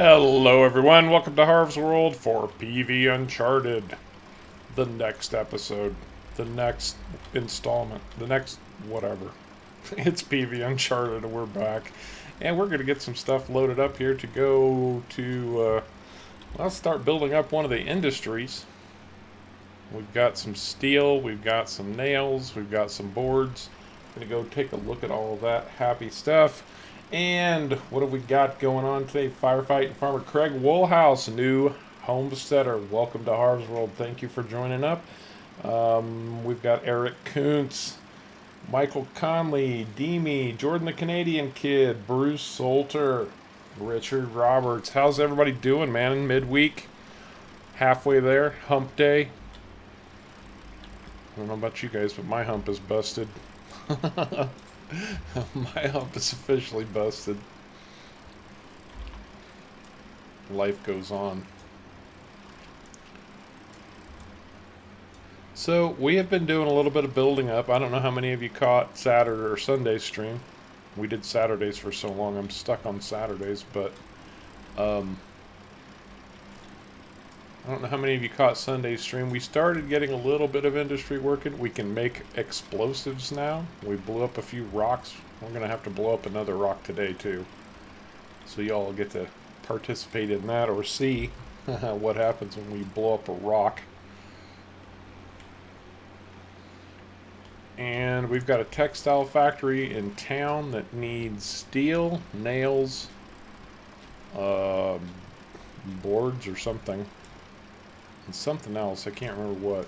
Hello, everyone. Welcome to Harv's World for PV Uncharted. The next episode, the next installment, the next whatever. It's PV Uncharted, and we're back. And we're going to get some stuff loaded up here to go to, let's start building up one of the industries. We've got some steel, we've got some nails, we've got some boards. Going to go take a look at all of that happy stuff. And what have we got going on today? Firefighting Farmer Craig Woolhouse, new homesteader. Welcome to Harv's World. Thank you for joining up. We've got Eric Kuntz, Michael Conley, Deemy, Jordan the Canadian Kid, Bruce Salter, Richard Roberts. How's everybody doing, man? Midweek? Halfway there? Hump day? I don't know about you guys, but my hump is busted. My hump is officially busted. Life goes on. So, we have been doing a little bit of building up. I don't know how many of you caught Saturday or Sunday stream. We did Saturdays for so long, I'm stuck on Saturdays, but I don't know how many of you caught Sunday's stream. We started getting a little bit of industry working. We can make explosives now. We blew up a few rocks. We're going to have to blow up another rock today, too. So y'all get to participate in that or see what happens when we blow up a rock. And we've got a textile factory in town that needs steel, nails, boards or something. And something else, I can't remember what.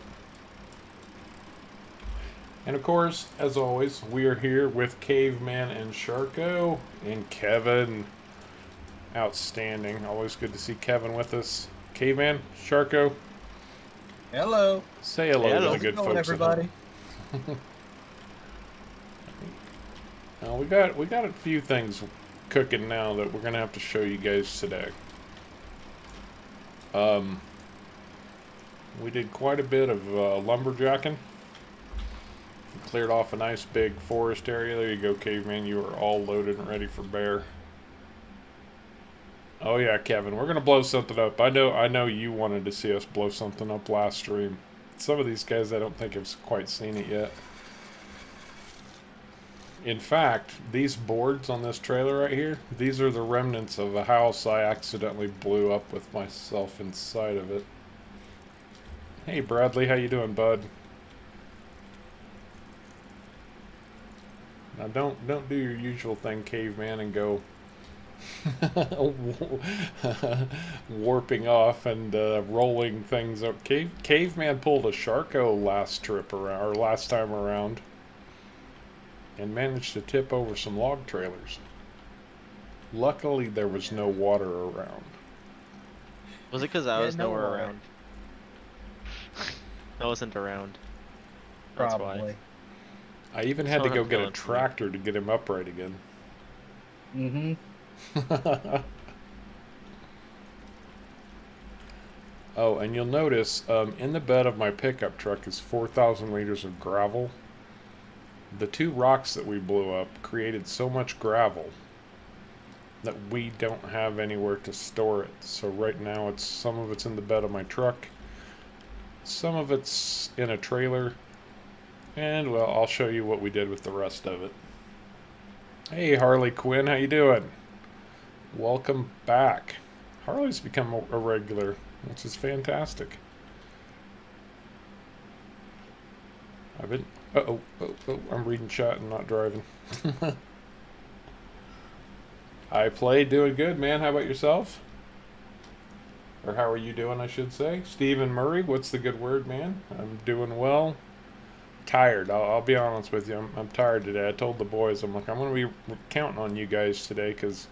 And of course, as always, we are here with Caveman and Sharko and Kevin. Outstanding. Always good to see Kevin with us. Caveman, Sharko. Hello. Say hello to the good folks, everybody. We got a few things cooking now that we're gonna have to show you guys today. We did quite a bit of lumberjacking. Cleared off a nice big forest area. There you go, Caveman. You are all loaded and ready for bear. Oh yeah, Kevin, we're gonna blow something up. I know you wanted to see us blow something up last stream. Some of these guys I don't think have quite seen it yet. In fact, these boards on this trailer right here, these are the remnants of a house I accidentally blew up with myself inside of it. Hey Bradley, how you doing, bud? Now don't do your usual thing, Caveman, and go warping off and rolling things up. Caveman pulled a Sharko last trip around, or last time around, and managed to tip over some log trailers. Luckily, there was no water around. Was it because I was nowhere around? I wasn't around. That's Probably. why. I even had to go get a tractor to get him upright again. Oh, and you'll notice in the bed of my pickup truck is 4,000 liters of gravel. The two rocks that we blew up created so much gravel that we don't have anywhere to store it. So right now some of it's in the bed of my truck. Some of it's in a trailer, and well, I'll show you what we did with the rest of it. Hey Harley Quinn, how you doing? Welcome back. Harley's become a regular, which is fantastic. I'm reading chat and not driving. I play doing good, man. How about yourself? Or how are you doing, I should say? Stephen Murray, what's the good word, man? I'm doing well. Tired. I'll be honest with you. I'm tired today. I told the boys, I'm going to be counting on you guys today because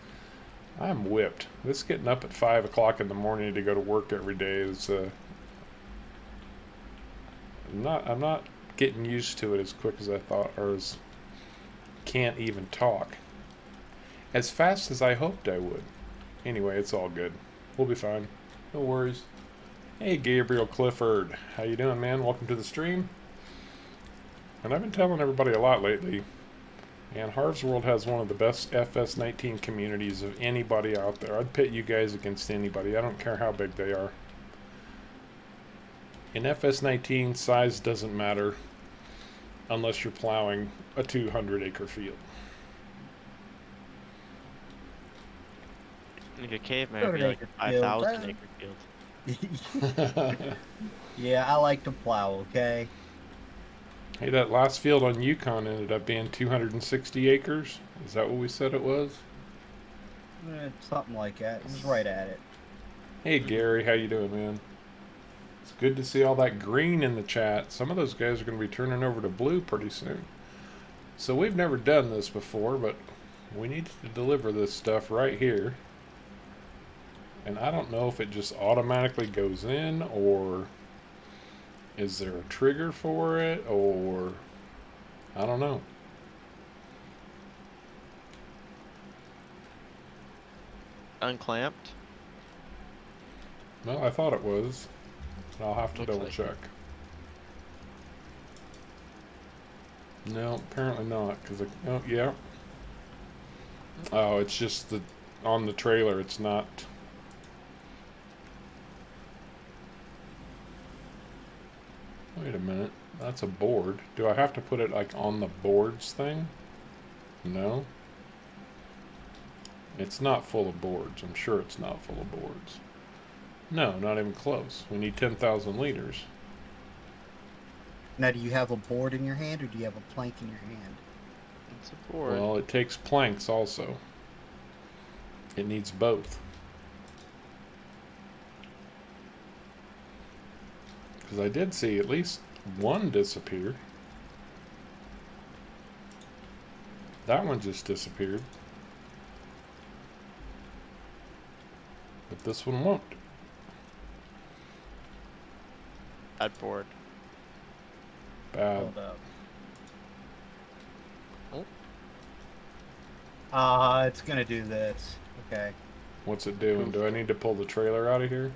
I'm whipped. This getting up at 5 o'clock in the morning to go to work every day is... I'm not getting used to it as quick as I thought, or as... Can't even talk. As fast as I hoped I would. Anyway, it's all good. We'll be fine. No worries. Hey, Gabriel Clifford. How you doing, man? Welcome to the stream. And I've been telling everybody a lot lately. And Harv's World has one of the best FS19 communities of anybody out there. I'd pit you guys against anybody. I don't care how big they are. In FS19, size doesn't matter unless you're plowing a 200-acre field. Like a caveman would be like 5,000 acre field. Yeah, I like to plow, okay? Hey, that last field on Yukon ended up being 260 acres. Is that what we said it was? Something like that. It was right at it. Hey, Gary, how you doing, man? It's good to see all that green in the chat. Some of those guys are going to be turning over to blue pretty soon. So we've never done this before, but we need to deliver this stuff right here. And I don't know if it just automatically goes in, or is there a trigger for it, or I don't know. Unclamped? Well, I thought it was. I'll have to Looks double like check. No, apparently not. Cause oh yeah. Oh, it's just the on the trailer. It's not. Wait a minute. That's a board. Do I have to put it like on the boards thing? No. It's not full of boards. I'm sure it's not full of boards. No, not even close. We need 10,000 liters. Now, do you have a board in your hand, or do you have a plank in your hand? It's a board. Well, it takes planks also. It needs both. Because I did see at least one disappear. That one just disappeared. But this one won't. Bad board. Bad. Hold up. Oh. It's gonna do this. Okay. What's it doing? Do I need to pull the trailer out of here?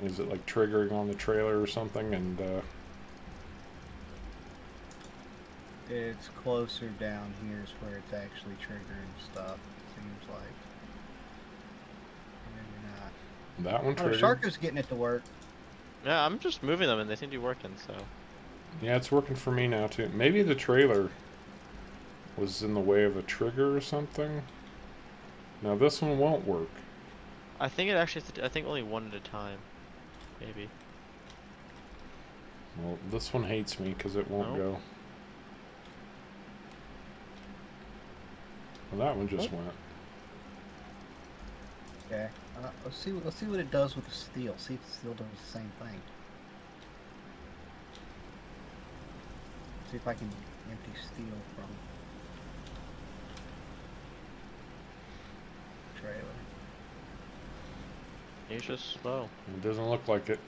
Is it like triggering on the trailer or something? And It's closer down here is where it's actually triggering stuff, seems like. Maybe not. that one Oh, triggered. Sharko's getting it to work. Yeah, I'm just moving them and they seem to be working, so. Yeah, it's working for me now too. Maybe the trailer was in the way of a trigger or something. Now this one won't work. I think it actually has to, I think only one at a time. Maybe. Well, this one hates me because it won't Nope. go. Well, that one just went. Okay. Let's see what it does with the steel. See if the steel does the same thing. See if I can empty steel from trailer. He's just slow. It doesn't look like it.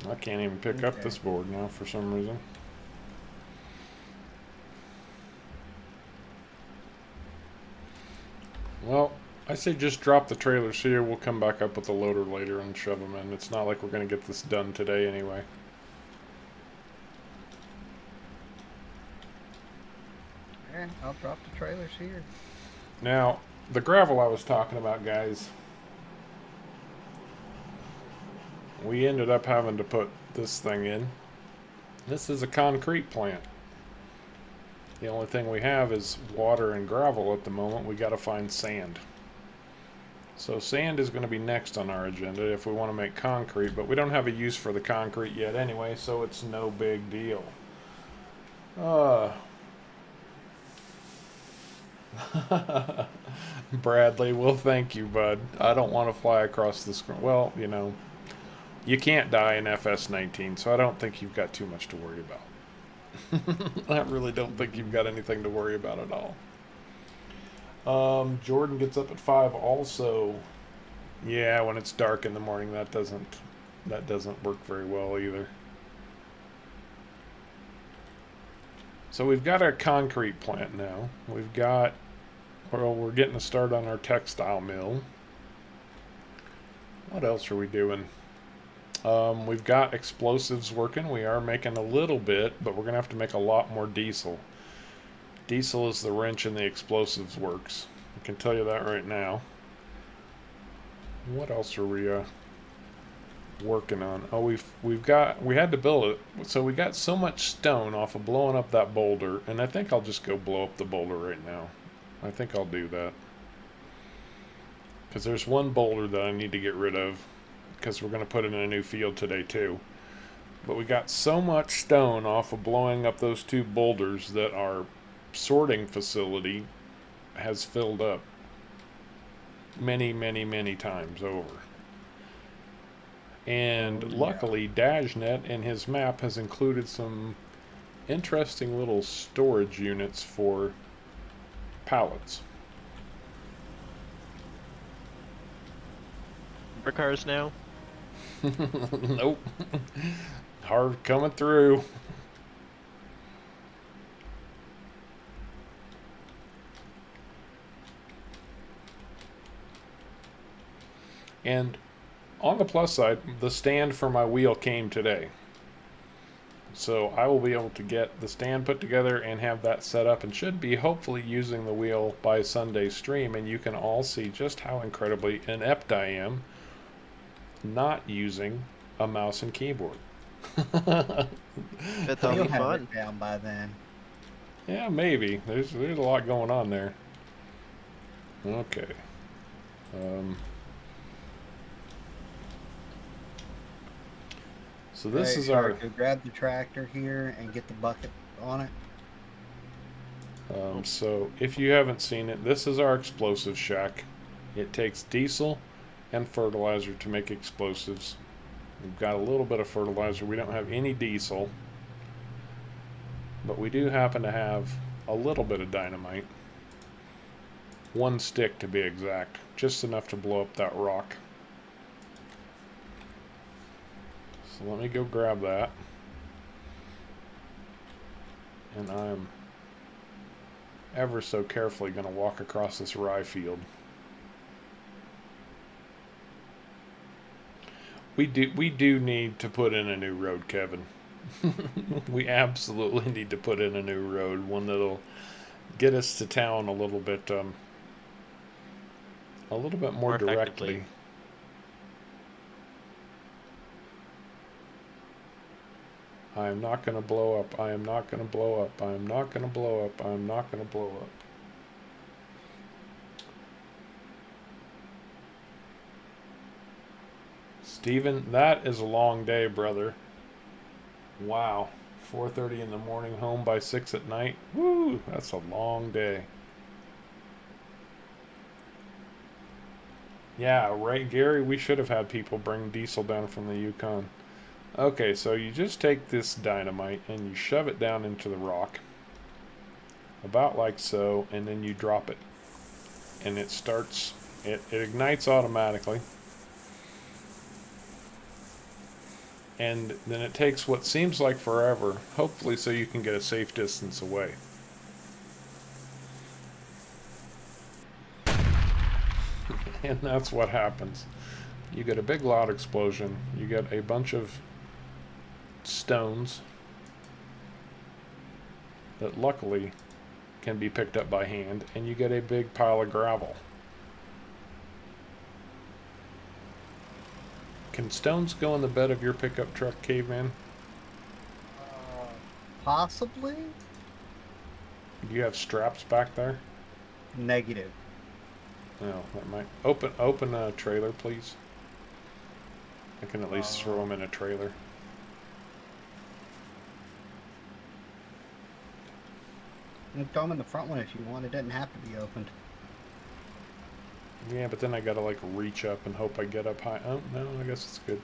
I can't even pick up Okay. this board now for some reason. Well, I say just drop the trailers here. We'll come back up with the loader later and shove them in. It's not like we're going to get this done today anyway. Yeah, I'll drop the trailers here. Now, the gravel I was talking about, guys, we ended up having to put this thing in. This is a concrete plant. The only thing we have is water and gravel at the moment. We got to find sand. So sand is going to be next on our agenda if we want to make concrete, but we don't have a use for the concrete yet anyway, so it's no big deal. Bradley, well, thank you, bud. I don't want to fly across the screen. Well, you know, you can't die in FS19, so I don't think you've got too much to worry about. I really don't think you've got anything to worry about at all. Jordan gets up at 5 also. Yeah, when it's dark in the morning, that doesn't that doesn't work very well either. So we've got our concrete plant now. We've got, well, we're getting a start on our textile mill. What else are we doing? We've got explosives working. We are making a little bit, but we're going to have to make a lot more diesel. Diesel is the wrench in the explosives works. I can tell you that right now. What else are we working on? Oh, we had to build it. So we got so much stone off of blowing up that boulder, and I think I'll just go blow up the boulder right now. I think I'll do that. Because there's one boulder that I need to get rid of, because we're going to put it in a new field today too. But we got so much stone off of blowing up those two boulders that our sorting facility has filled up many, many, many times over. And luckily, Dajnet in his map has included some interesting little storage units for pallets. For cars now? Nope. Hard coming through. And on the plus side, the stand for my wheel came today. So I will be able to get the stand put together and have that set up, and should be hopefully using the wheel by Sunday's stream. And you can all see just how incredibly inept I am not using a mouse and keyboard. Bet that'll You'll be have fun. it down by then. Yeah, maybe. There's a lot going on there. Okay. So this is our... Go grab the tractor here and get the bucket on it. So if you haven't seen it, this is our explosive shack. It takes diesel and fertilizer to make explosives. We've got a little bit of fertilizer. We don't have any diesel, but we do happen to have a little bit of dynamite. 1 stick to be exact, just enough to blow up that rock. So let me go grab that. And I'm ever so carefully going to walk across this rye field. We do need to put in a new road, Kevin. We absolutely need to put in a new road, one that'll get us to town a little bit more directly. Effectively. I am not going to blow up. I am not going to blow up. I am not going to blow up. I am not going to blow up. Steven, that is a long day, brother. Wow. 4:30 in the morning, home by 6 at night. Woo, that's a long day. Yeah, right, Gary? We should have had people bring diesel down from the Yukon. Okay, so you just take this dynamite and you shove it down into the rock. About like so, and then you drop it. And it starts, it ignites automatically. And then it takes what seems like forever, hopefully so you can get a safe distance away. And that's what happens. You get a big loud explosion, you get a bunch of stones that luckily can be picked up by hand, and you get a big pile of gravel. Can stones go in the bed of your pickup truck, Caveman? Possibly? Do you have straps back there? Negative. No, that might... Open a trailer, please. I can at least throw them in a trailer. You can throw them in the front one if you want. It doesn't have to be opened. Yeah, but then I gotta like reach up and hope I get up high. Oh, no, I guess it's good.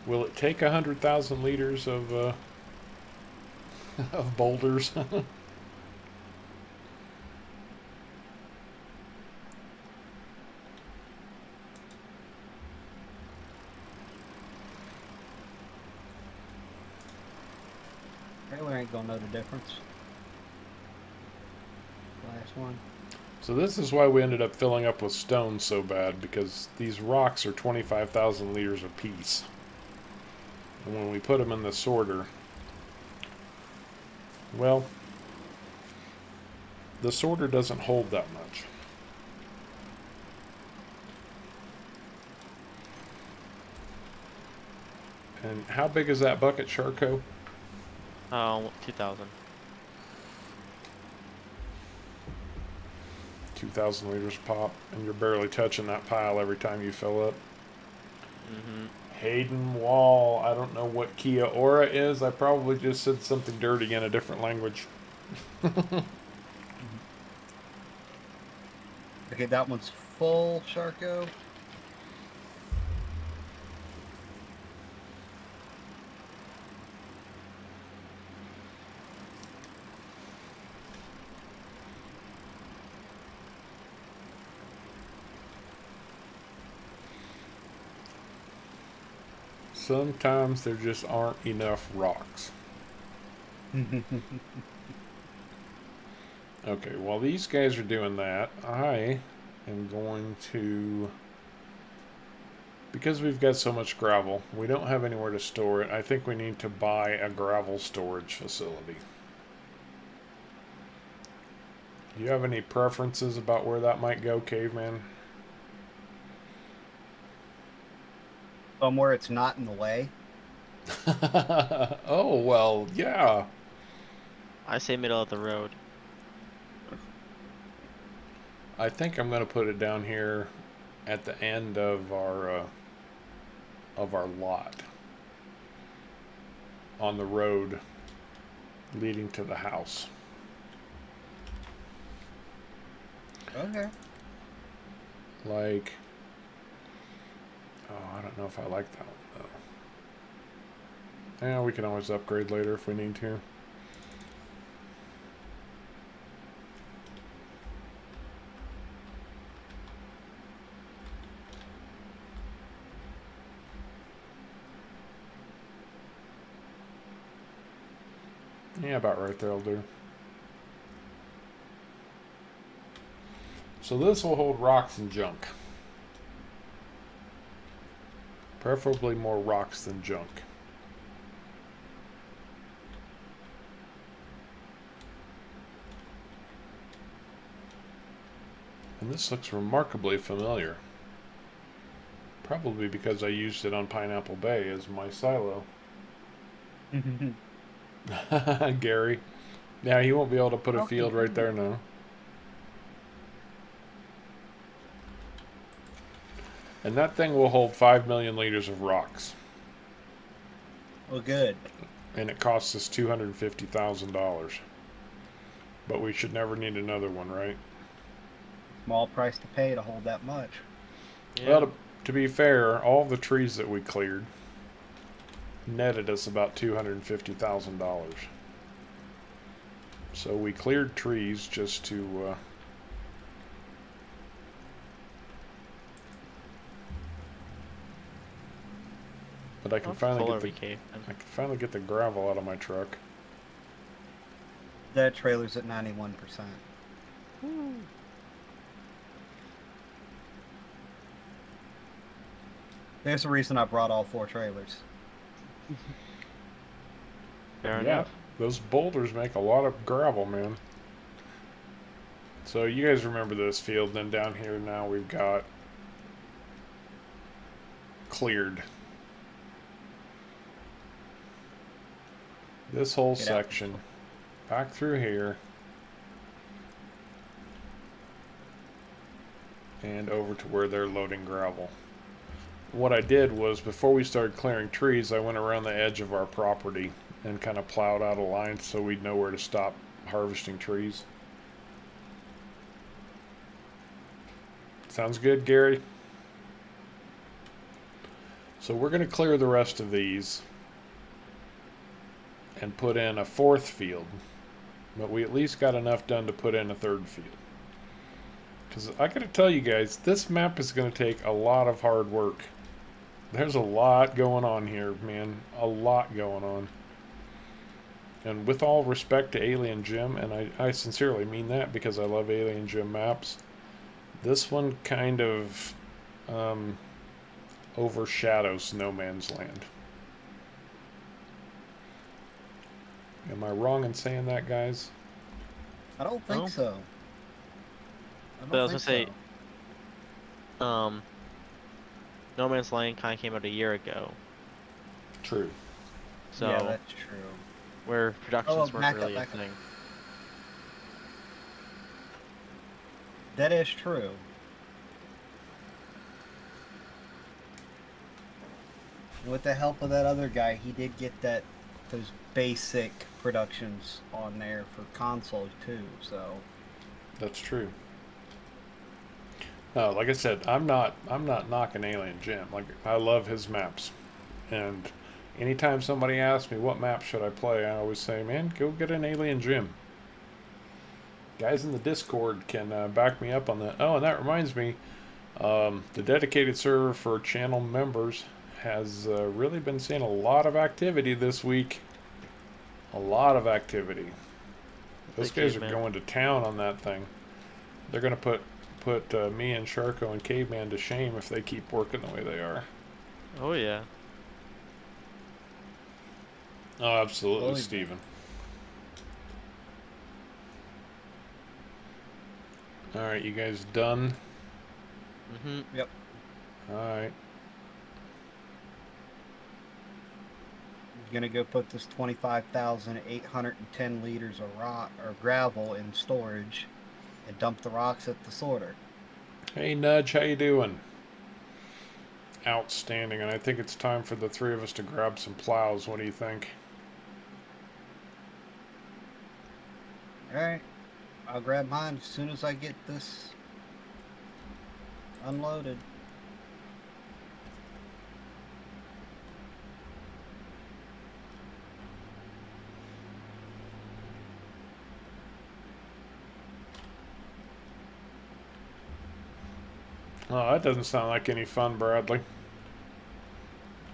Will it take 100,000 liters of of boulders? Trailer ain't gonna know the difference. Last one. So this is why we ended up filling up with stone so bad, because these rocks are 25,000 liters apiece. And when we put them in the sorter, well, the sorter doesn't hold that much. And how big is that bucket, Sharko? 2,000. 2,000 liters pop, and you're barely touching that pile every time you fill up. Mm-hmm. Hayden Wall. I don't know what Kia Ora is. I probably just said something dirty in a different language. Okay, that one's full, Sharko. Sometimes there just aren't enough rocks. Okay, while these guys are doing that, I am going to... Because we've got so much gravel, we don't have anywhere to store it. I think we need to buy a gravel storage facility. Do you have any preferences about where that might go, Caveman? Somewhere it's not in the way. Oh, well, yeah. I say middle of the road. I think I'm going to put it down here at the end of our lot. On the road leading to the house. Okay. Like... Oh, I don't know if I like that one, though. Yeah, we can always upgrade later if we need to. Yeah, about right there will do. So this will hold rocks and junk. Preferably more rocks than junk. And this looks remarkably familiar. Probably because I used it on Pineapple Bay as my silo. Gary. Yeah, he won't be able to put a field right there now. And that thing will hold 5 million liters of rocks. Well, good. And it costs us $250,000. But we should never need another one, right? Small price to pay to hold that much. Yeah. Well, to be fair, all the trees that we cleared netted us about $250,000. So we cleared trees just to... But I can finally get the gravel out of my truck. That trailer's at 91%. There's the reason I brought all 4 trailers. Fair Yeah, enough. those boulders make a lot of gravel, man. So you guys remember this field, then down here now we've got cleared. This whole section, back through here, and over to where they're loading gravel. What I did was, before we started clearing trees, I went around the edge of our property and kind of plowed out a line so we'd know where to stop harvesting trees. Sounds good, Gary? So we're going to clear the rest of these and put in a 4th field, but we at least got enough done to put in a 3rd field. Because I gotta tell you guys, this map is going to take a lot of hard work. There's a lot going on here, man. A lot going on. And with all respect to Alien Gym, and I sincerely mean that because I love Alien Gym maps, this one kind of overshadows No Man's Land. Am I wrong in saying that, guys? I don't think No. so. I But I don't was gonna think say, so. No Man's Land kind of came out a year ago, True. Yeah, so that's true. where Oh, productions weren't back up, really a back up. thing. That is true. With the help of that other guy, he did get those basic productions on there for console too. So That's true. No, like I said, I'm not knocking Alien Gym. Like I love his maps, and anytime somebody asks me what map should I play, I always say, man, go get an Alien Gym. Guys in the Discord can back me up on that. Oh, and that reminds me, the dedicated server for channel members has really been seeing a lot of activity this week. A lot of activity. Those Say guys are Caveman. going to town on that thing. They're going to put me and Sharko and Caveman to shame if they keep working the way they are. Oh yeah. Oh, absolutely, Oh, yeah. Steven. All right, you guys done? Yep. All right. Gonna go put this 25,810 liters of rock or gravel in storage, and dump the rocks at the sorter. Hey, Nudge, how you doing? Outstanding, and I think it's time for the three of us to grab some plows. What do you think? All right. I'll grab mine as soon as I get this unloaded. Oh, that doesn't sound like any fun, Bradley.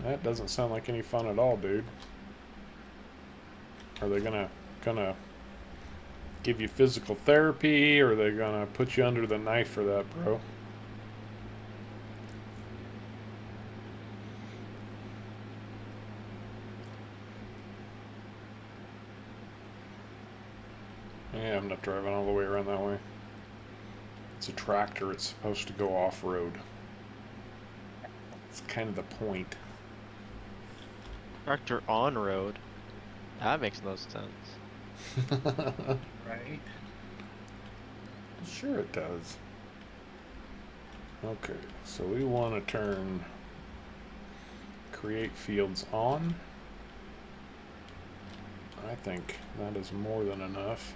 That doesn't sound like any fun at all, dude. Are they gonna give you physical therapy, or are they gonna put you under the knife for that, bro? Yeah, I'm not driving all the way around that way. It's a tractor. It's supposed to go off-road. It's kind of the point. Tractor on road. That makes no sense. Right. Sure it does. Okay, so we want to turn create fields on. I think that is more than enough.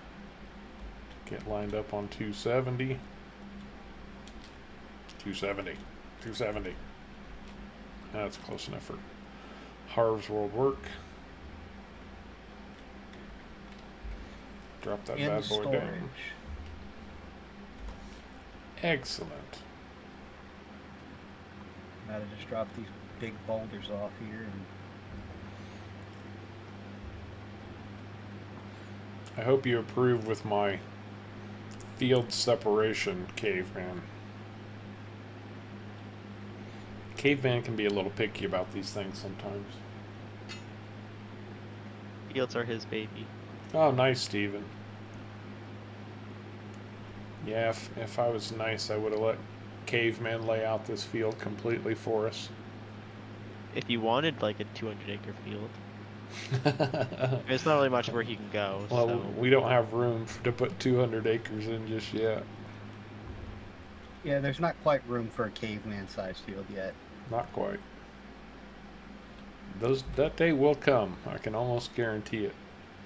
Get lined up on 270. 270. 270. That's close enough for Harv's World work. Drop that In bad boy storage. down. Excellent. Gotta just drop these big boulders off here and I hope you approve with my field separation, Caveman. Caveman can be a little picky about these things sometimes. Fields are his baby. Oh, nice, Steven. Yeah, if I was nice, I would have let Caveman lay out this field completely for us. If you wanted like a 200-acre field, there's not really much where he can go. Well, So we don't have room to put 200 acres in just yet. yeah, there's not quite room for a caveman-sized field yet. Not quite. That day will come. I can almost guarantee it.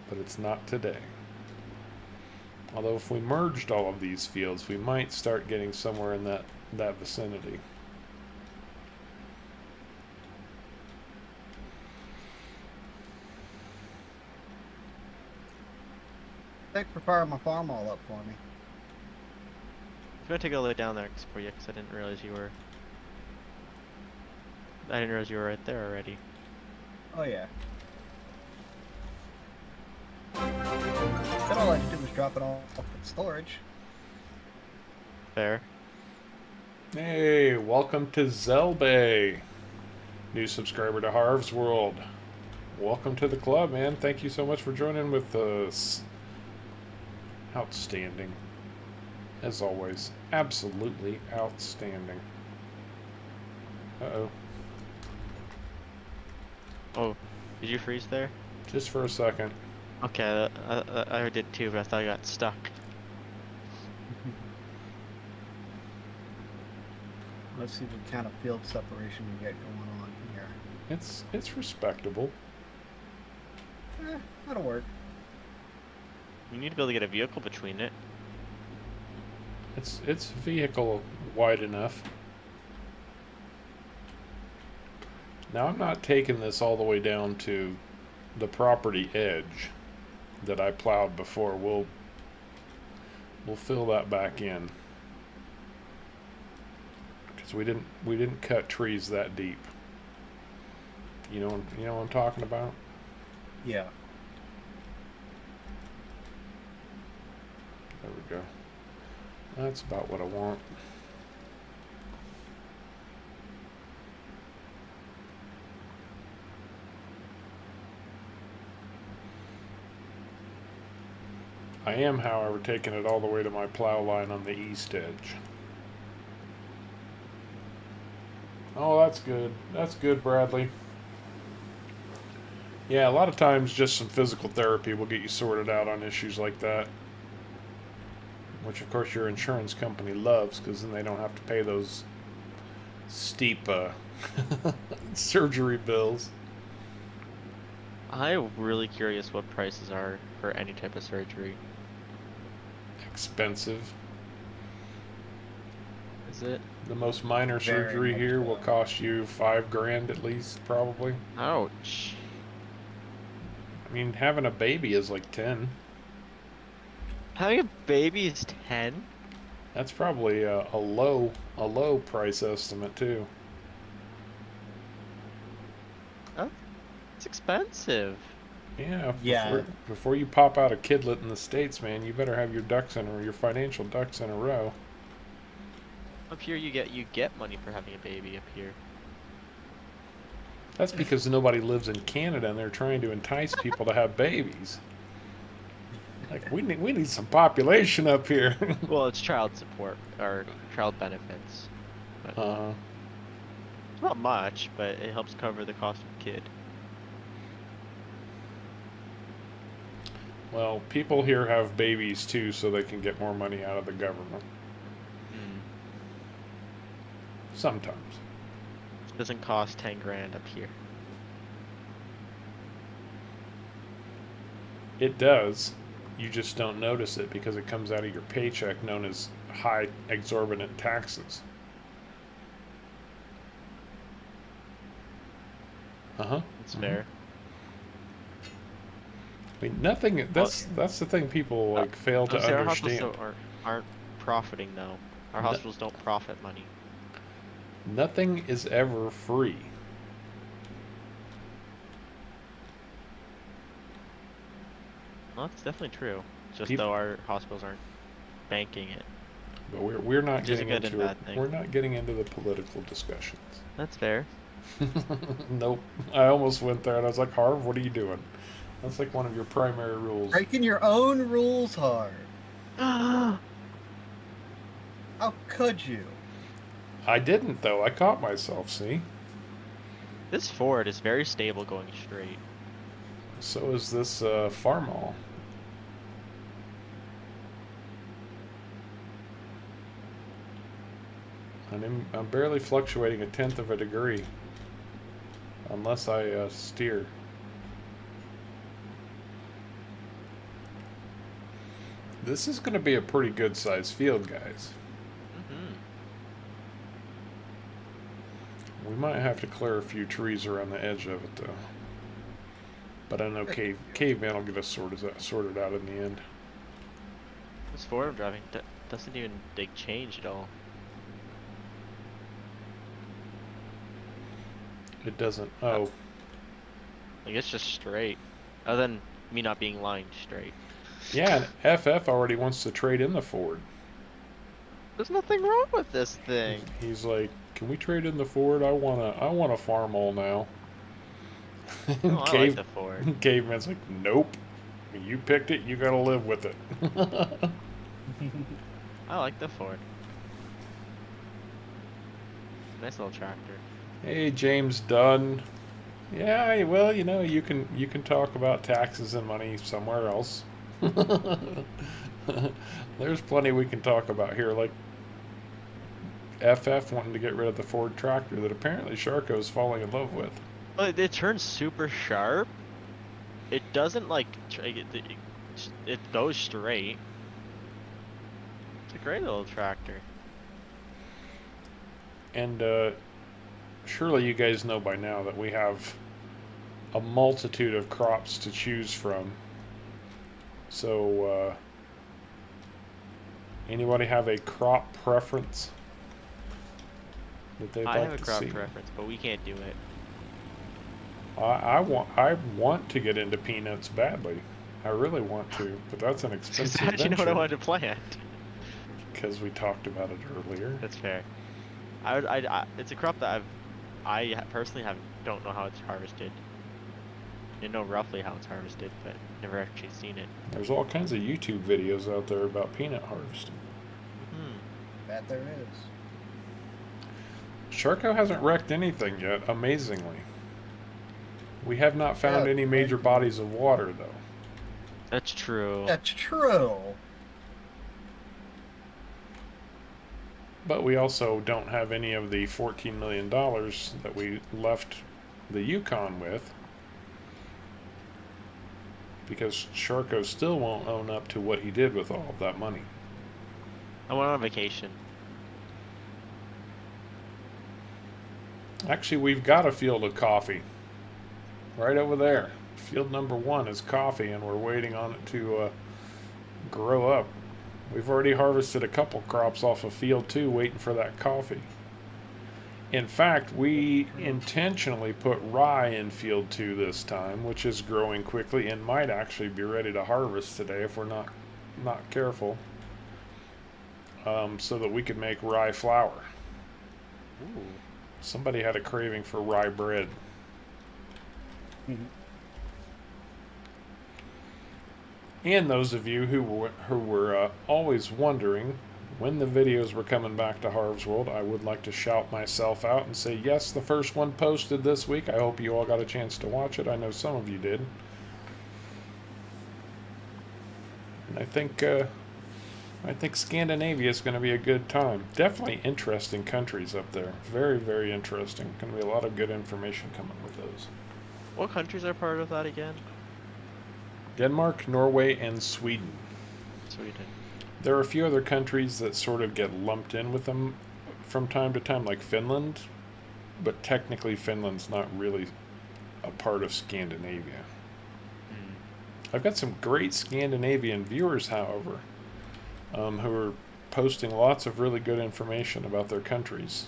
But it's not today. Although if we merged all of these fields, we might start getting somewhere in that vicinity. Thanks for firing my farm all up for me. I'm gonna take a look down there for you because I didn't realize you were. I didn't realize you were right there already. Oh yeah. Then all I had to do was drop it off at storage. Fair. Hey, welcome to Zelbay. New subscriber to Harv's World. Welcome to the club, man. Thank you so much for joining with us. Outstanding. As always. Absolutely outstanding. Uh-oh. Oh, did you freeze there? Just for a second. Okay, I did too, but I thought I got stuck. Let's see what kind of field separation we get going on here. It's respectable. That'll work. You need to be able to get a vehicle between it. It's vehicle wide enough. Now I'm not taking this all the way down to the property edge that I plowed before. We'll fill that back in. Because we didn't cut trees that deep. You know what I'm talking about? Yeah. There we go. That's about what I want. I am, however, taking it all the way to my plow line on the east edge. Oh, that's good. That's good, Bradley. Yeah, a lot of times just some physical therapy will get you sorted out on issues like that. Which, of course, your insurance company loves, because then they don't have to pay those steep surgery bills. I'm really curious what prices are for any type of surgery. Expensive. Is it? The most minor Very surgery much here so. will cost you $5,000 at least, probably. Ouch. I mean, having a baby is like 10. Having a baby is 10? That's probably a low price estimate too. It's expensive. Yeah. Yeah. Before you pop out a kidlet in the States, man, you better have your financial ducks in a row. Up here you get money for having a baby up here. That's because nobody lives in Canada and they're trying to entice people to have babies. Like we need some population up here. Well, it's child support or child benefits. But it's not much, but it helps cover the cost of a kid. Well, people here have babies too, so they can get more money out of the government. Sometimes. It doesn't cost 10 grand up here. It does. You just don't notice it because it comes out of your paycheck, known as high exorbitant taxes. It's fair. I mean, nothing. That's the thing people like fail to Our understand. hospitals aren't profiting though. Our hospitals don't profit money. Nothing is ever free. Well, that's definitely true. Just though our hospitals aren't banking it. But we're not Which is a getting good and into it. bad thing. We're not getting into the political discussions. That's fair. Nope. I almost went there and I was like, Harv, what are you doing? That's like one of your primary rules. Breaking your own rules hard. Ah. How could you? I didn't though. I caught myself. See. This Ford is very stable going straight. So is this Farmall. I'm barely fluctuating 1/10 of a degree. Unless I steer. This is going to be a pretty good sized field, guys. We might have to clear a few trees around the edge of it, though. But I know Caveman will get us sorted out in the end. This Ford I'm driving doesn't even change at all. It doesn't. Oh. Like it's just straight. Other than me not being lined straight. Yeah, and FF already wants to trade in the Ford. There's nothing wrong with this thing. He's like, "Can we trade in the Ford? I want a farm all now." Oh, I like the Ford. Caveman's like, "Nope. You picked it. You gotta live with it." I like the Ford. Nice little tractor. Hey, James Dunn. Yeah, well, you can talk about taxes and money somewhere else. There's plenty we can talk about here, like FF wanting to get rid of the Ford tractor that apparently Sharko is falling in love with. Oh, it turns super sharp. It doesn't like it goes straight. It's a great little tractor. And surely you guys know by now that we have a multitude of crops to choose from. So, anybody have a crop preference that they'd I like have a to crop see? preference, but we can't do it. I want to get into peanuts badly. I really want to, but that's an expensive How did you know what I venture wanted to plant? because we talked about it earlier. That's fair. It's a crop that personally don't know how it's harvested. I know roughly how it's harvested, but never actually seen it. There's all kinds of YouTube videos out there about peanut harvesting. That there is. Sharko hasn't wrecked anything yet, amazingly. We have not found Yeah, any major bodies of water, though. That's true. That's true. But we also don't have any of the $14 million that we left the Yukon with, because Sharko still won't own up to what he did with all of that money. I went on vacation. Actually, we've got a field of coffee right over there. Field number 1 is coffee, and we're waiting on it to grow up. We've already harvested a couple crops off of field 2, waiting for that coffee. In fact, we intentionally put rye in field 2 this time, which is growing quickly and might actually be ready to harvest today if we're not careful, so that we could make rye flour. Ooh. Somebody had a craving for rye bread. And those of you who were always wondering when the videos were coming back to Harv's World, I would like to shout myself out and say, yes, the first one posted this week. I hope you all got a chance to watch it. I know some of you did. And I think Scandinavia is going to be a good time. Definitely interesting countries up there. Very, very interesting. Going to be a lot of good information coming with those. What countries are part of that again? Denmark, Norway, and Sweden. Sweden. There are a few other countries that sort of get lumped in with them from time to time, like Finland, but technically Finland's not really a part of Scandinavia. I've got some great Scandinavian viewers, however, who are posting lots of really good information about their countries.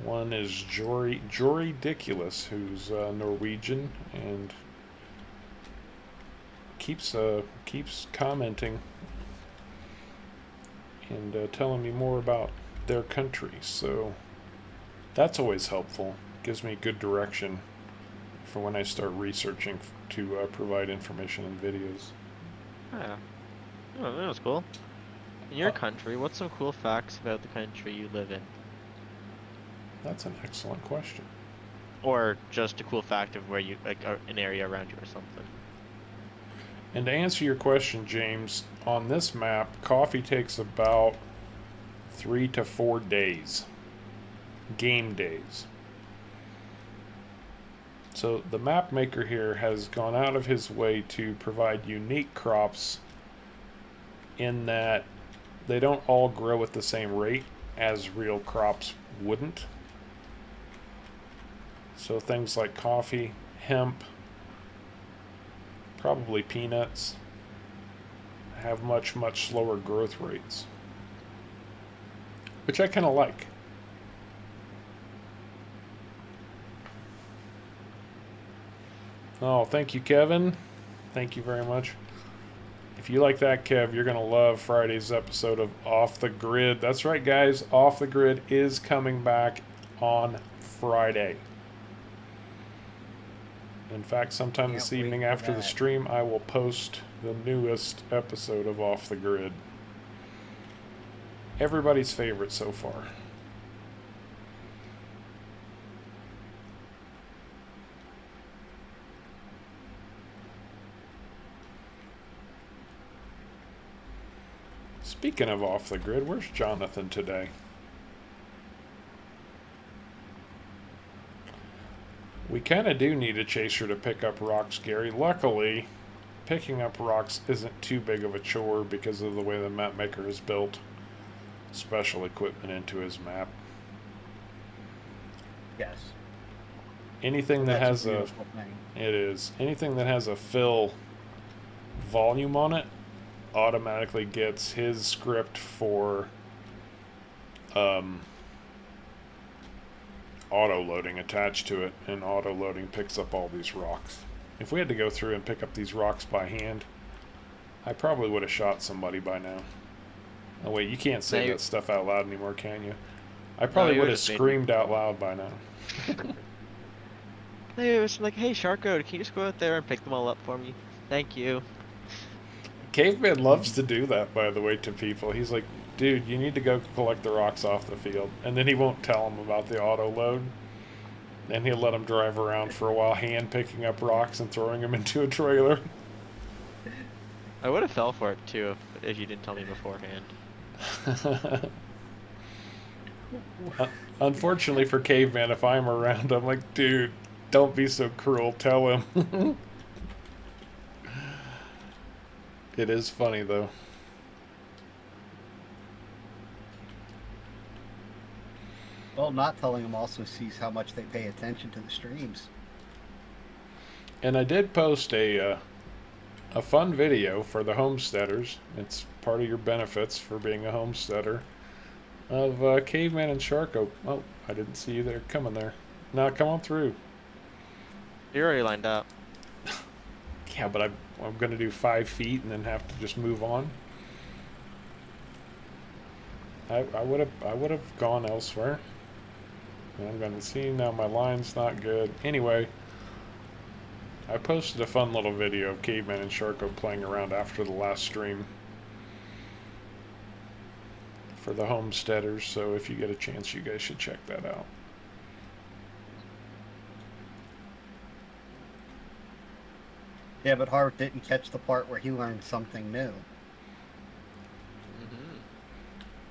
One is Jory Diculus, who's Norwegian and keeps commenting and telling me more about their country. So that's always helpful. Gives me good direction for when I start researching to provide information in videos. Yeah. Oh, that was cool. In your country, what's some cool facts about the country you live in? That's an excellent question. Or just a cool fact of where you, like, an area around you or something. And to answer your question, James, on this map, coffee takes about 3 to 4 days. Game days. So the map maker here has gone out of his way to provide unique crops in that they don't all grow at the same rate as real crops wouldn't. So things like coffee, hemp, probably peanuts, have much, much slower growth rates, which I kind of like. Oh, thank you, Kevin. Thank you very much. If you like that, Kev, you're going to love Friday's episode of Off the Grid. That's right, guys. Off the Grid is coming back on Friday. In fact, sometime Can't this wait evening for after the that. stream, I will post the newest episode of Off the Grid. Everybody's favorite so far. Speaking of Off the Grid, where's Jonathan today? We kind of do need a chaser to pick up rocks, Gary. Luckily, picking up rocks isn't too big of a chore because of the way the map maker has built special equipment into his map. Yes. Anything that That's has a beautiful thing. it is anything that has a fill volume on it automatically gets his script for auto loading attached to it, and auto loading picks up all these rocks. If we had to go through and pick up these rocks by hand, I probably would have shot somebody by now. Oh wait, you can't say They- that stuff out loud anymore, can you? I probably you would have would've made- screamed out loud by now. They was like, hey, Sharko, can you just go out there and pick them all up for me? Thank you. Caveman loves to do that, by the way, to people. He's like, dude, you need to go collect the rocks off the field. And then he won't tell them about the auto load. And he'll let them drive around for a while, hand picking up rocks and throwing them into a trailer. I would have fell for it too if you didn't tell me beforehand. Unfortunately for Caveman, if I'm around, I'm like, dude, don't be so cruel. Tell him. It is funny, though. Well, not telling them also sees how much they pay attention to the streams. And I did post a fun video for the homesteaders. It's part of your benefits for being a homesteader. Of Caveman and Sharko. Oh, I didn't see you there. Coming there. Now come on through. You're already lined up. Yeah, but I'm going to do 5 feet and then have to just move on. I would have gone elsewhere. And I'm going to see now my line's not good. Anyway, I posted a fun little video of Caveman and Sharko playing around after the last stream for the homesteaders, so if you get a chance, you guys should check that out. Yeah, but Harv didn't catch the part where he learned something new. Mm-hmm.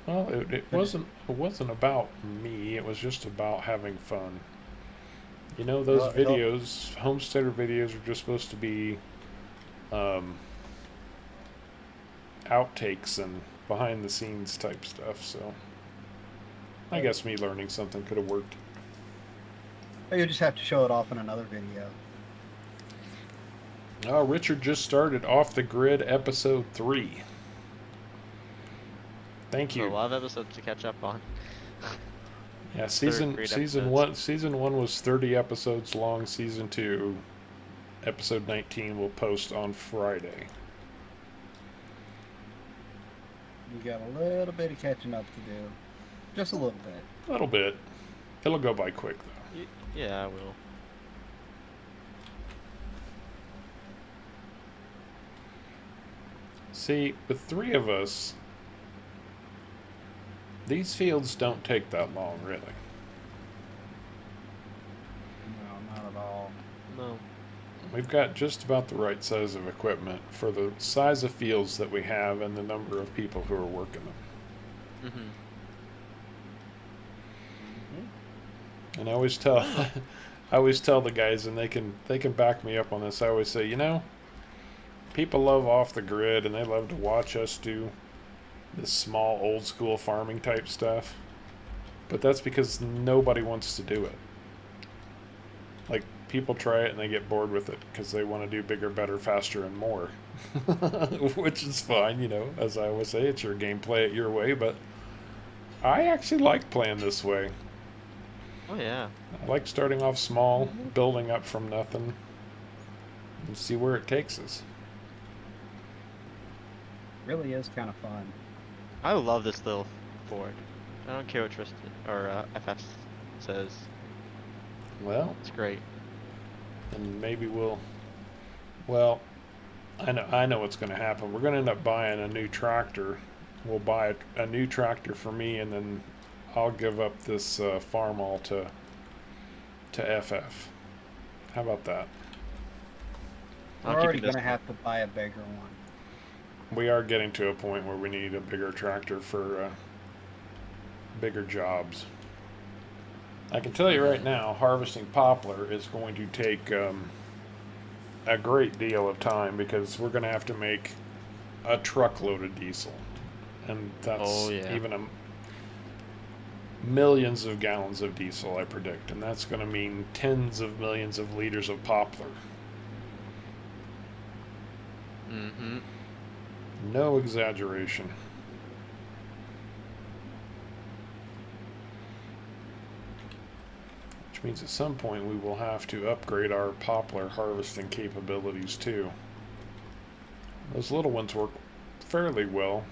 Well, it wasn't about me. It was just about having fun. You know, those Well, videos, homesteader videos, are just supposed to be outtakes and behind the scenes type stuff. So, I guess me learning something could have worked. Or you just have to show it off in another video. Oh, Richard just started Off the Grid episode 3. Thank So a you. lot of episodes to catch up on. Yeah, Great season episodes. one was 30 episodes long. Season 2, episode 19 will post on Friday. You got a little bit of catching up to do. Just a little bit. A little bit. It'll go by quick though. Yeah, I will. See, with 3 of us, these fields don't take that long, really. No, not at all. No. We've got just about the right size of equipment for the size of fields that we have and the number of people who are working them. Mm-hmm. And I always tell, I always tell the guys, and they can back me up on this. I always say, you know, people love Off the Grid, and they love to watch us do this small, old school farming type stuff. But that's because nobody wants to do it. Like, people try it and they get bored with it because they want to do bigger, better, faster, and more. Which is fine, you know. As I always say, it's your game, play it your way. But I actually like playing this way. Oh yeah. I like starting off small, building up from nothing, and see where it takes us. really is kind of fun. I love this little Ford. I don't care what Tristan or FF says. Well, It's great. and maybe we'll. Well, I know what's going to happen. We're going to end up buying a new tractor. We'll buy a new tractor for me, and then I'll give up this farm all to FF. How about that? We're I'll keep already you this gonna one. have to buy a bigger one. We are getting to a point where we need a bigger tractor for bigger jobs. I can tell you right now, harvesting poplar is going to take a great deal of time because we're going to have to make a truckload of diesel, and that's Oh yeah. even millions of gallons of diesel, I predict, and that's going to mean tens of millions of liters of poplar. Mm-hmm. No exaggeration. Which means at some point we will have to upgrade our poplar harvesting capabilities too. Those little ones work fairly well.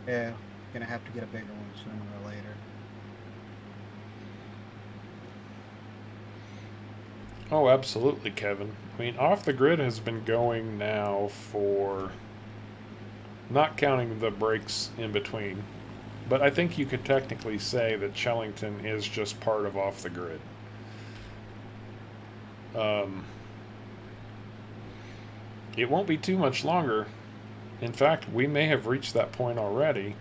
Yeah, gonna have to get a bigger one sooner or later. Oh, absolutely, Kevin. I mean, Off the Grid has been going now for, not counting the breaks in between, but I think you could technically say that Shellington is just part of Off the Grid. It won't be too much longer. In fact, we may have reached that point already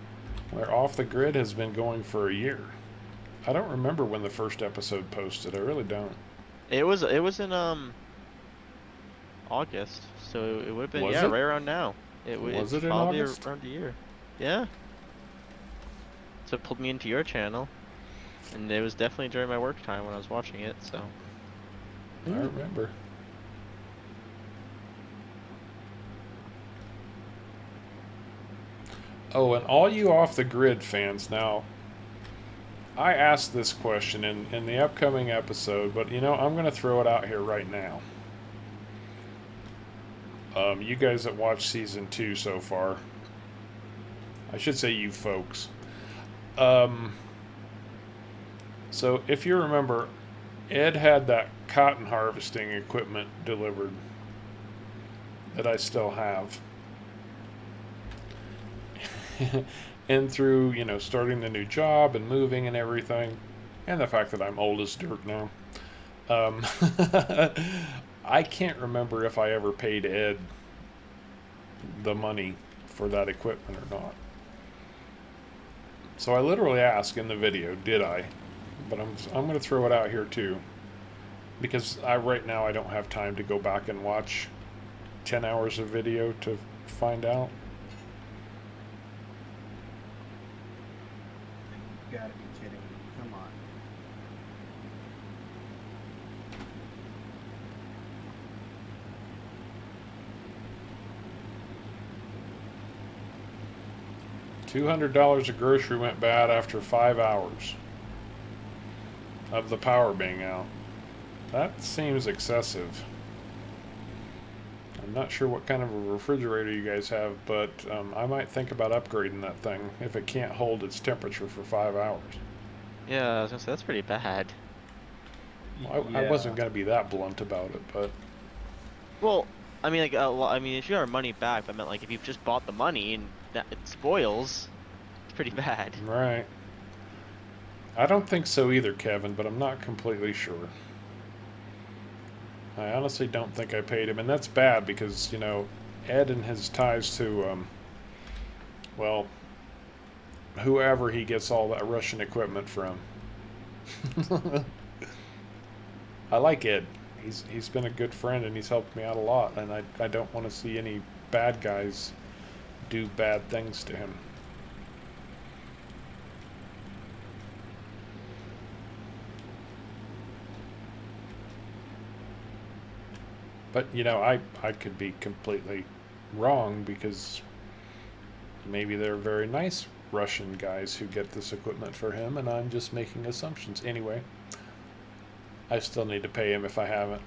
where Off the Grid has been going for a year. I don't remember when the first episode posted. I really don't. It was in August, so it would have been Was yeah it? right around now. Was It's it in probably August? around a year. Yeah. So it pulled me into your channel, and it was definitely during my work time when I was watching it. So. I remember. Oh, and all you Off the Grid fans, now, I asked this question in the upcoming episode, but you know, I'm going to throw it out here right now. You guys that watched season 2 so far, I should say you folks. So if you remember, Ed had that cotton harvesting equipment delivered that I still have. And through, you know, starting the new job and moving and everything, and the fact that I'm old as dirt now, I can't remember if I ever paid Ed the money for that equipment or not. So I literally asked in the video, did I? But I'm going to throw it out here too, because right now I don't have time to go back and watch 10 hours of video to find out. You gotta be kidding me. Come on. $200 of grocery went bad after 5 hours of the power being out. That seems excessive. I'm not sure what kind of a refrigerator you guys have, but I might think about upgrading that thing if it can't hold its temperature for 5 hours. Yeah, I was gonna say that's pretty bad. Well, I wasn't going to be that blunt about it, but Well, I mean, like, I mean, if you got our money back, I meant like if you've just bought the money and that it spoils, it's pretty bad. right. I don't think so either, Kevin, but I'm not completely sure. I honestly don't think I paid him, and that's bad because, you know, Ed and his ties to, well, whoever he gets all that Russian equipment from. I like Ed. He's been a good friend and he's helped me out a lot, and I don't want to see any bad guys do bad things to him. But, you know, I could be completely wrong because maybe they're very nice Russian guys who get this equipment for him, and I'm just making assumptions. Anyway, I still need to pay him if I haven't.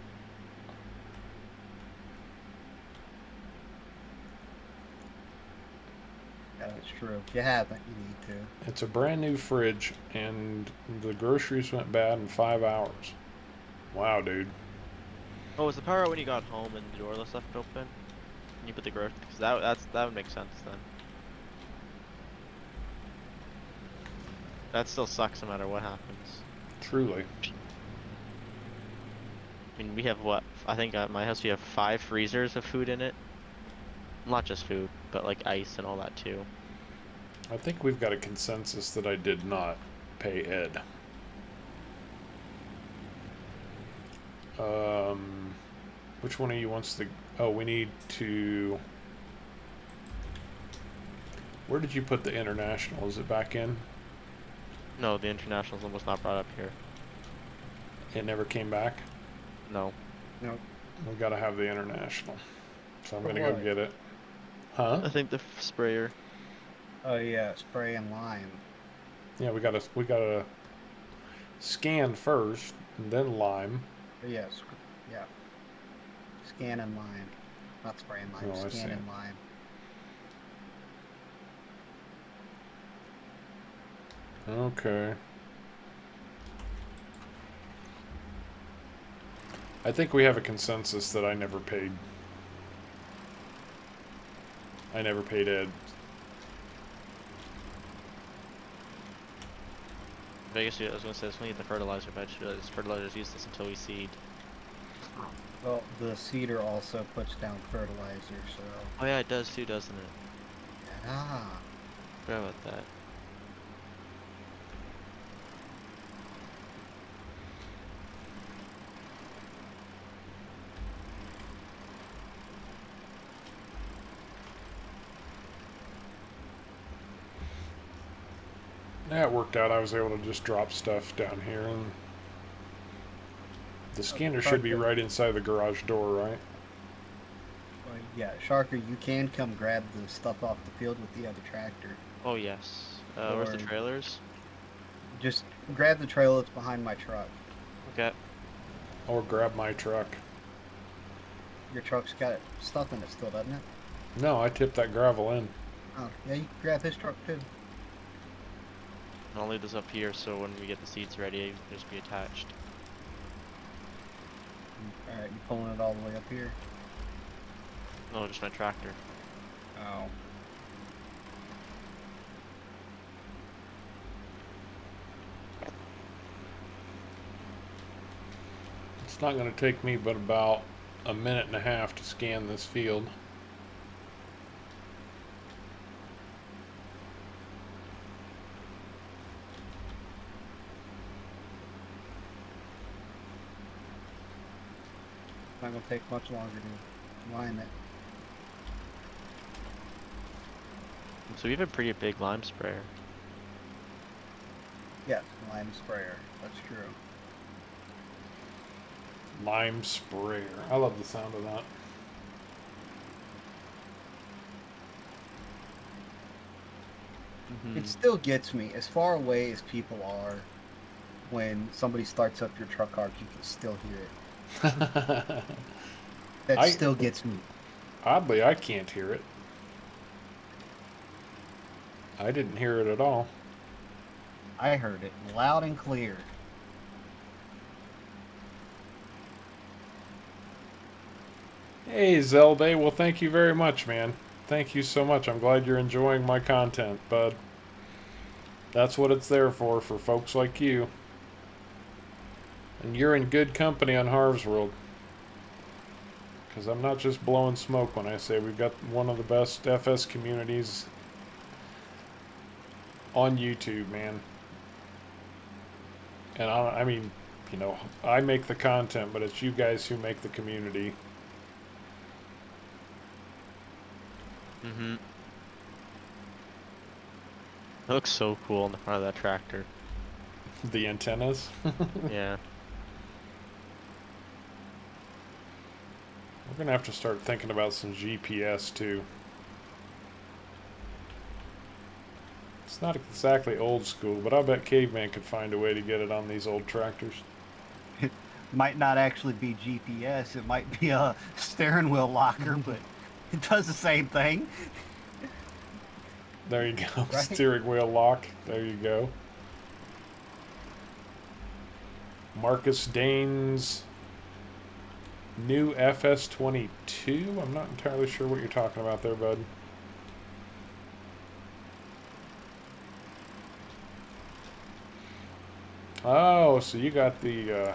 Yeah, that's true. If you haven't, you need to. It's a brand new fridge, and the groceries went bad in 5 hours. Wow, dude. Oh, was the power out when you got home and the door was left open? And you put the growth, because that would make sense then. That still sucks no matter what happens. Truly. I mean, we have what? I think at my house we have 5 freezers of food in it. Not just food, but like ice and all that too. I think we've got a consensus that I did not pay Ed. Which one of you wants the... Oh, we need to... Where did you put the international? Is it back in? No, the internationals was not brought up here. It never came back? No. Nope. We gotta have the international. So I'm For gonna go what? get it. Huh? I think the sprayer. Oh yeah, spray and lime. Yeah, we gotta scan first, and then lime. Yes. Yeah. Scan and lime. Not spray and lime. Oh, I see. Scan and lime. Okay. I think we have a consensus that I never paid. I never paid Ed. I guess I was gonna say, it's only the fertilizer, but fertilizers use this until we seed. Well, the cedar also puts down fertilizer, so. Oh yeah, it does too, doesn't it? Yeah. Forgot about that. Yeah, it worked out. I was able to just drop stuff down here, and the scanner should be right inside the garage door, right? Well, yeah, Sharker, you can come grab the stuff off the field with the other tractor. Oh yes. Where's the Or- trailers? Just grab the trailer that's behind my truck. Okay. Or grab my truck. Your truck's got stuff in it still, doesn't it? No, I tipped that gravel in. Oh, yeah, you can grab his truck too. I'll leave this up here so when we get the seats ready, it can just be attached. Alright, you pulling it all the way up here? No, just my tractor. Oh. It's not going to take me but about a minute and a half to scan this field. Not gonna take much longer to line it. So we have a pretty big lime sprayer. Yes, lime sprayer. That's true. Lime sprayer. I love the sound of that. Mm-hmm. It still gets me, as far away as people are, when somebody starts up your truck arc, you can still hear it. That still gets me. Oddly, I can't hear it. I didn't hear it at all. I heard it loud and clear. Hey, Zelda. Well, thank you very much, man. Thank you so much. I'm glad you're enjoying my content, bud. That's what it's there for folks like you. And you're in good company on Harv's World. Because I'm not just blowing smoke when I say we've got one of the best FS communities on YouTube, man. And I mean, you know, I make the content, but it's you guys who make the community. Mm-hmm. It looks so cool in the front of that tractor. The antennas. Yeah. We're gonna have to start thinking about some GPS too. It's not exactly old school, but I bet Caveman could find a way to get it on these old tractors. Might not actually be GPS. It might be a steering wheel locker, but it does the same thing. There you go. Right? Steering wheel lock. There you go. Marcus Dane's new FS22. I'm not entirely sure what you're talking about there, bud. Oh, so you got the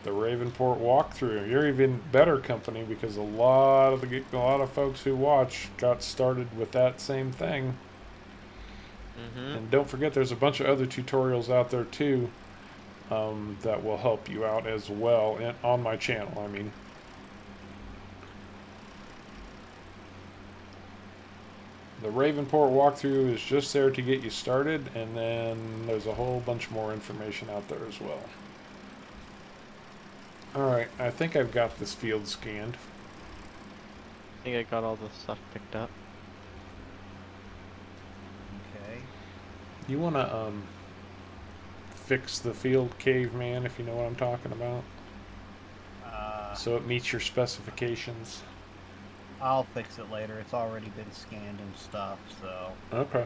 Ravenport walkthrough. You're even better company because a lot of folks who watch got started with that same thing. And don't forget, there's a bunch of other tutorials out there too that will help you out as well, and on my channel. I mean, the Ravenport walkthrough is just there to get you started, and then there's a whole bunch more information out there as well. Alright, I think I've got this field scanned. I think I got all the stuff picked up. Okay. You want to fix the field, Caveman, if you know what I'm talking about, so it meets your specifications. I'll fix it later. It's already been scanned and stuff, so Okay.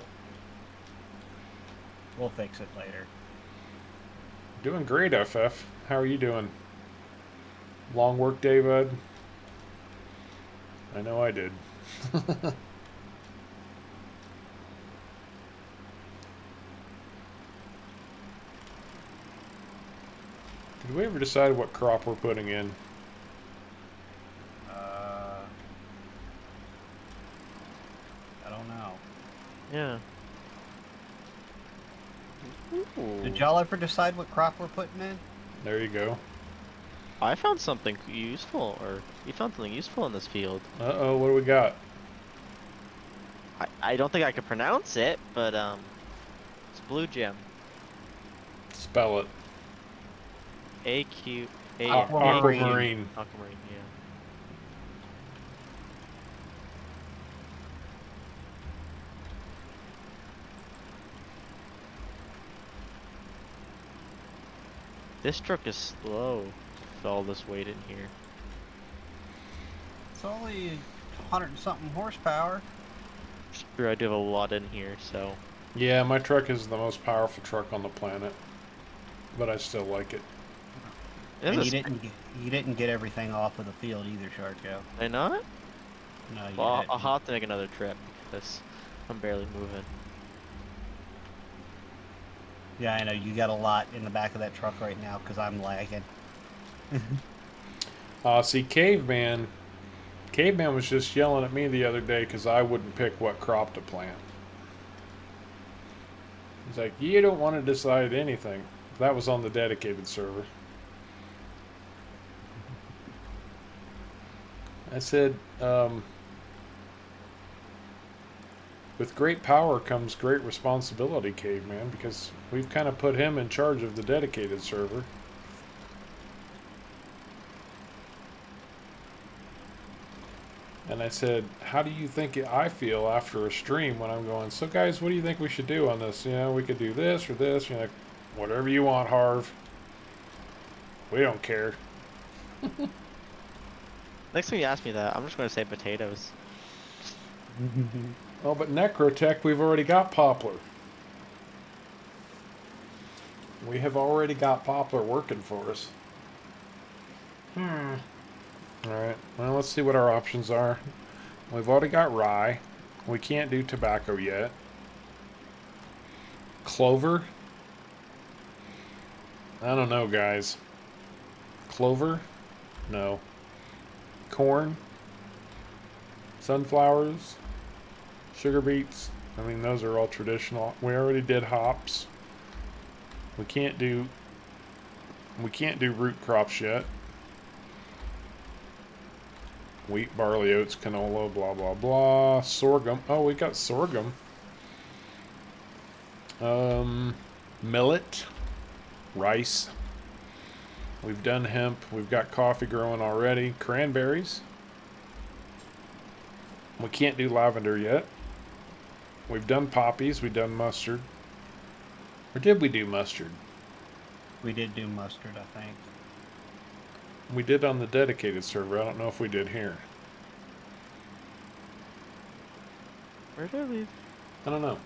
we'll fix it later. Doing great, FF. How are you doing? Long work day, bud? I know I did. Did we ever decide what crop we're putting in? I don't know. Yeah. Did y'all ever decide what crop we're putting in? There you go. I found something useful, or you found something useful in this field. Uh-oh, what do we got? I don't think I could pronounce it, but it's blue gem. Spell it. Aquamarine. Aquamarine, yeah. This truck is slow with all this weight in here. It's only 100 and something horsepower. Sure, I do have a lot in here, so. Yeah, my truck is the most powerful truck on the planet, but I still like it. And you didn't get everything off of the field either, Sharko. Did I not? No, you Well, didn't. I'll have to make another trip because I'm barely moving. Yeah, I know. You got a lot in the back of that truck right now because I'm lagging. See, Caveman was just yelling at me the other day because I wouldn't pick what crop to plant. He's like, you don't want to decide anything. That was on the dedicated server. I said, with great power comes great responsibility, Caveman, because we've kind of put him in charge of the dedicated server. And I said, how do you think I feel after a stream when I'm going, so guys, what do you think we should do on this? You know, we could do this or this, you know, whatever you want, Harv. We don't care. Next time you ask me that, I'm just going to say potatoes. Oh, but Necrotech, we've already got Poplar. We have already got Poplar working for us. Alright, well, let's see what our options are. We've already got rye. We can't do tobacco yet. Clover? I don't know, guys. Clover? No. Corn? Sunflowers? Sugar beets? I mean, those are all traditional. We already did hops. We can't do root crops yet. Wheat, barley, oats, canola, blah, blah, blah. Sorghum. Oh, we got sorghum. Millet. Rice. We've done hemp. We've got coffee growing already. Cranberries. We can't do lavender yet. We've done poppies. We've done mustard. Or did we do mustard? We did do mustard, I think. We did on the dedicated server. I don't know if we did here. Where did I leave? I don't know.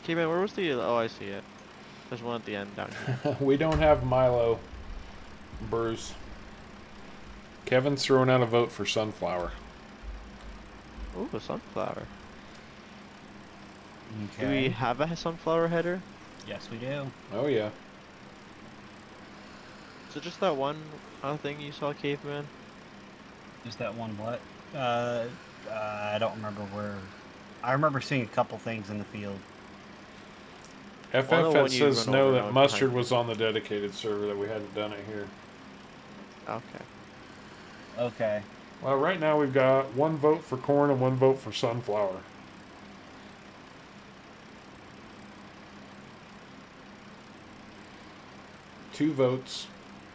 Caveman, where was the? Oh, I see it. There's one at the end down here. We don't have Milo, Bruce. Kevin's throwing out a vote for sunflower. Ooh, a sunflower. Okay. Do we have a sunflower header? Yes, we do. Oh, yeah. Is it just that one thing you saw, Caveman? Is that one what? I don't remember where. I remember seeing a couple things in the field. FFS Well, no, when you says run no, over, that no, mustard behind. was on the dedicated server, that we hadn't done it here. Okay. Okay. Well, right now we've got one vote for corn and one vote for sunflower. Two votes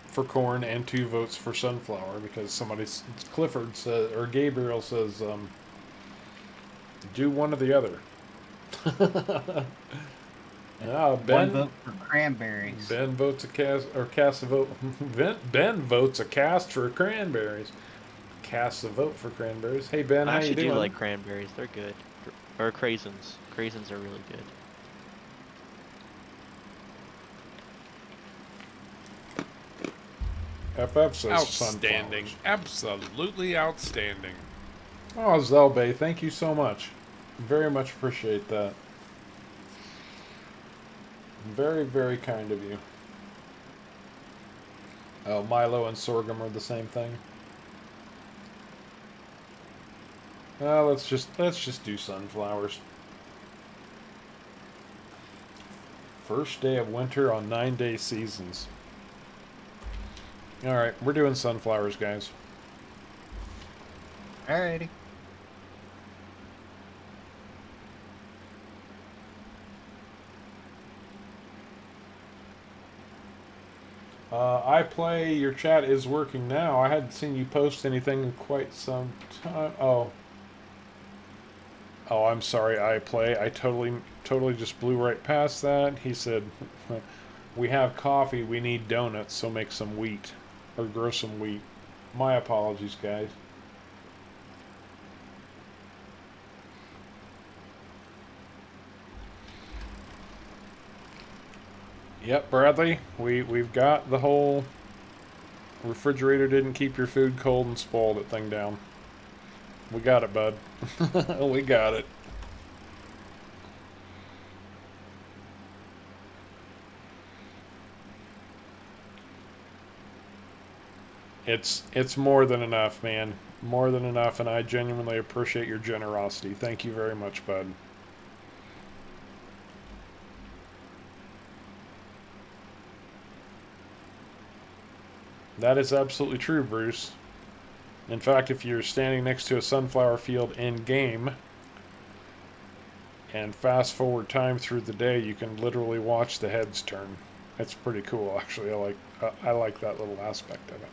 for corn and two votes for sunflower because Clifford says, or Gabriel says, do one or the other. One vote for cranberries. Ben votes cast a vote. Ben votes a cast for cranberries. Casts a vote for cranberries. Hey Ben, I how you actually doing? do like cranberries. They're good. Or craisins. Craisins are really good. FF says Outstanding. sunflowers. Absolutely outstanding. Oh, Zelbay, thank you so much. Very much appreciate that. Very, very kind of you. Oh, Milo and sorghum are the same thing. Let's just do sunflowers. First day of winter on 9-day seasons. Alright, we're doing sunflowers, guys. Alrighty. iPlay, your chat is working now. I hadn't seen you post anything in quite some time. Oh, I'm sorry, iPlay. I totally just blew right past that. He said, we have coffee, we need donuts, so make some wheat. Or grow some wheat. My apologies, guys. Yep, Bradley, we've got the whole refrigerator didn't keep your food cold and spoiled it thing down. We got it, bud. We got it. It's more than enough, man. More than enough, and I genuinely appreciate your generosity. Thank you very much, bud. That is absolutely true, Bruce. In fact, if you're standing next to a sunflower field in game and fast forward time through the day, you can literally watch the heads turn. It's pretty cool, actually. I like that little aspect of it.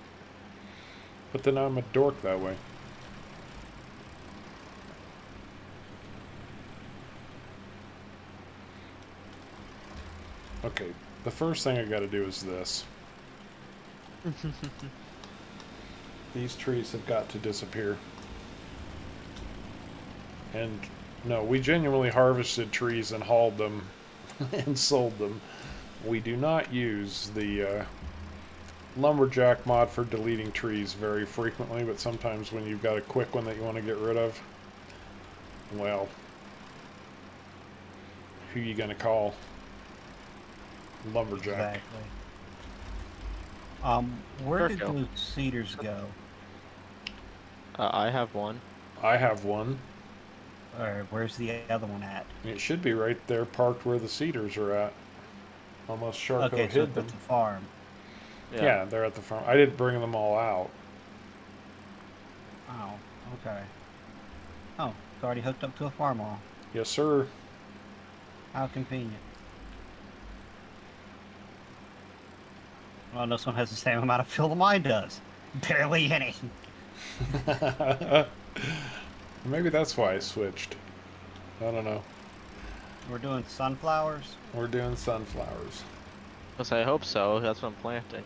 But then I'm a dork that way. Okay, the first thing I gotta do is this. These trees have got to disappear. And no, we genuinely harvested trees and hauled them and sold them. We do not use the lumberjack mod for deleting trees very frequently, but sometimes when you've got a quick one that you want to get rid of, well, who you gonna call? Lumberjack. Exactly. Where did Kirko. those cedars go? I have one. I have one. Or where's the other one at? It should be right there parked where the cedars are at. Almost Sharko Okay, so hid it's them. at the farm. Yeah, they're at the farm. I didn't bring them all out. Oh, okay. Oh, it's already hooked up to a farm wall. Yes, sir. How convenient. Well, this one has the same amount of fuel that mine does. Barely any. Maybe that's why I switched. I don't know. We're doing sunflowers. We're doing sunflowers. Yes, I hope so. That's what I'm planting.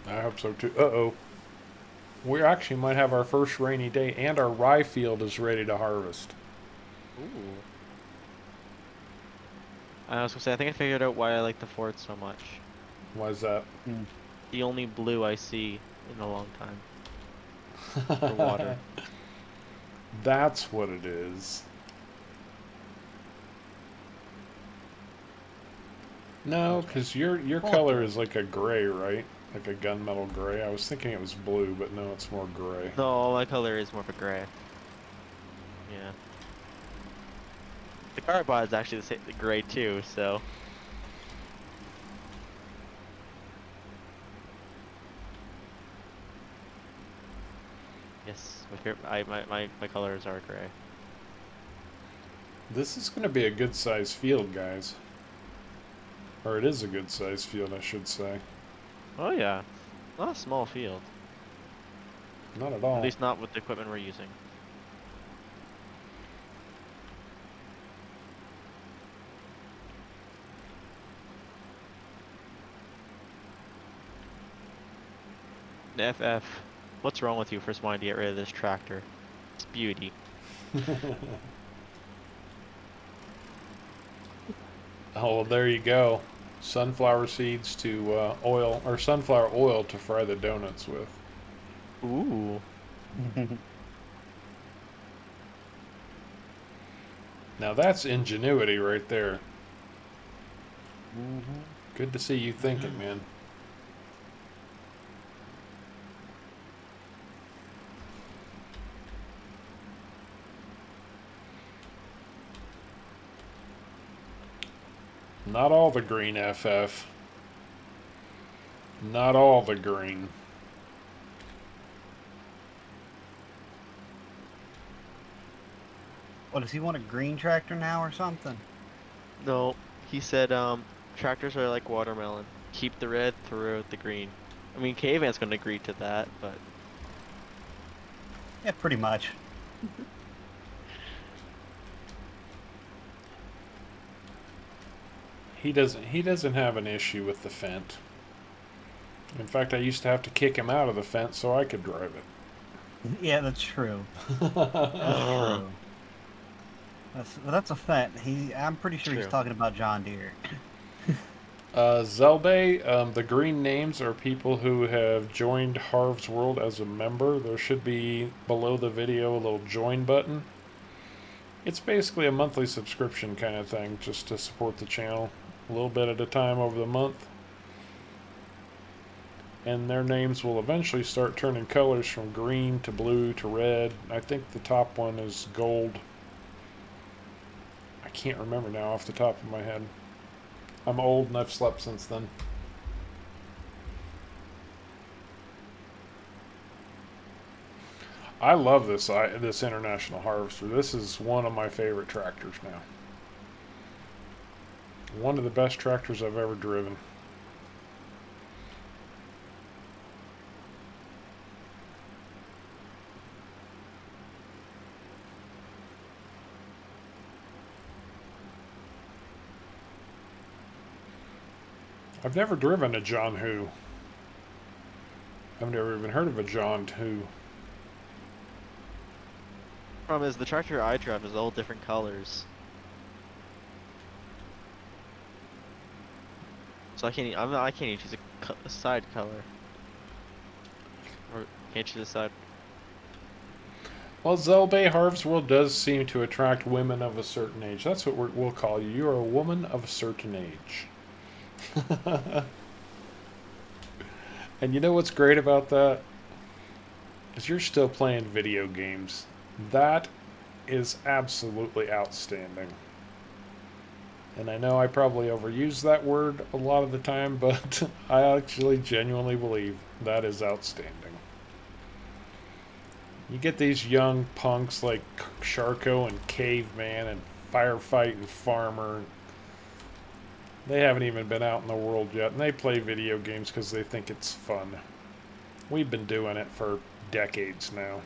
I hope so too. Uh-oh. We actually might have our first rainy day, and our rye field is ready to harvest. Ooh. I was gonna say, I think I figured out why I like the fort so much. Why is that? The only blue I see in a long time. For water. That's what it is. No, because your color is like a gray, right? Like a gunmetal gray. I was thinking it was blue, but no, it's more gray. No, my color is more of a gray. Yeah. The car I bought is actually the gray too, so. Yes, my colors are gray. This is going to be a good sized field, guys. Or it is a good sized field, I should say. Oh yeah, not a small field. Not at all. At least not with the equipment we're using. FF, what's wrong with you for wanting to get rid of this tractor? It's beauty. Oh, well, there you go. Sunflower seeds to oil, or sunflower oil to fry the donuts with. Ooh. Now that's ingenuity right there. Good to see you thinking, man. Not all the green, FF. Not all the green. What, does he want a green tractor now or something? No, he said tractors are like watermelon. Keep the red, throw out the green. I mean, Caveman's gonna agree to that, but Yeah, pretty much. He doesn't have an issue with the Fendt. In fact, I used to have to kick him out of the Fendt so I could drive it. Yeah, that's true. That's true. That's a Fendt. I'm pretty sure he's True. talking about John Deere. Zelbe, the green names are people who have joined Harv's World as a member. There should be below the video a little join button. It's basically a monthly subscription kind of thing, just to support the channel a little bit at a time over the month. And their names will eventually start turning colors from green to blue to red. I think the top one is gold. I can't remember now off the top of my head. I'm old and I've slept since then. I love this International Harvester. This is one of my favorite tractors now. One of the best tractors I've ever driven. I've never driven a John Who. I've never even heard of a John Who. problem is the tractor I drive is all different colors. So I can't. I can't even choose a side color. Or can't choose a side. Well, Zelbe, Harv's World does seem to attract women of a certain age. That's what we'll call you. You're a woman of a certain age. And you know what's great about that? Is you're still playing video games. That is absolutely outstanding. And I know I probably overuse that word a lot of the time, but I actually genuinely believe that is outstanding. You get these young punks like Sharko and Caveman and Firefight and Farmer. They haven't even been out in the world yet, and they play video games because they think it's fun. We've been doing it for decades now.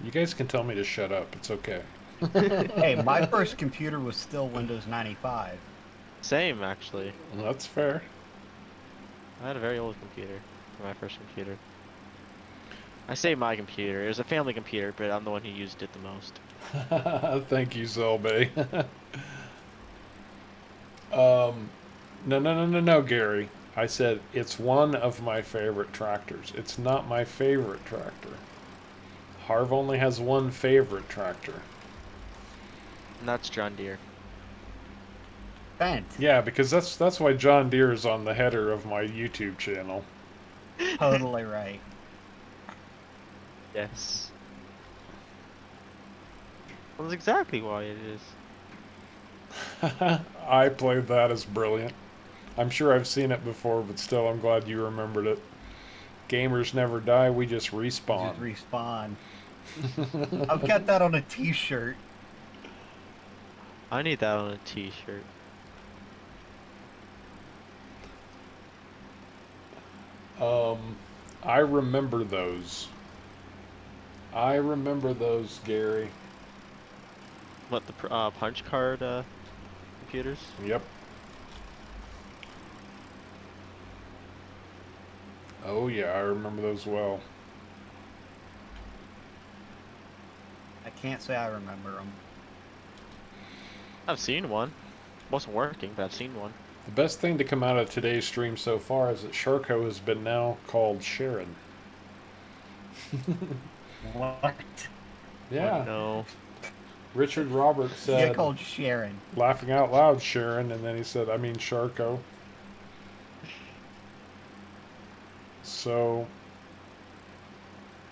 You guys can tell me to shut up. It's okay. Hey, my first computer was still Windows 95. Same, actually. That's fair. I had a very old computer for my first computer. I say my computer. It was a family computer, but I'm the one who used it the most. Thank you, Zelbay. No, Gary. I said it's one of my favorite tractors. It's not my favorite tractor. Harv only has one favorite tractor. And that's John Deere. Bent. Yeah, because that's why John Deere is on the header of my YouTube channel. Totally right. Yes. Well, that's exactly why it is. I played that as brilliant. I'm sure I've seen it before, but still, I'm glad you remembered it. Gamers never die, we just respawn. Just respawn. I've got that on a t-shirt. I need that on a t-shirt. I remember those. I remember those, Gary. What, the punch card computers? Yep. Oh yeah, I remember those well. I can't say I remember them. I've seen one. Wasn't working, but I've seen one. The best thing to come out of today's stream so far is that Sharko has been now called Sharon. What? Yeah. Oh, no. Richard Roberts said, Yeah, called Sharon. laughing out loud, Sharon, and then he said, I mean Sharko. So,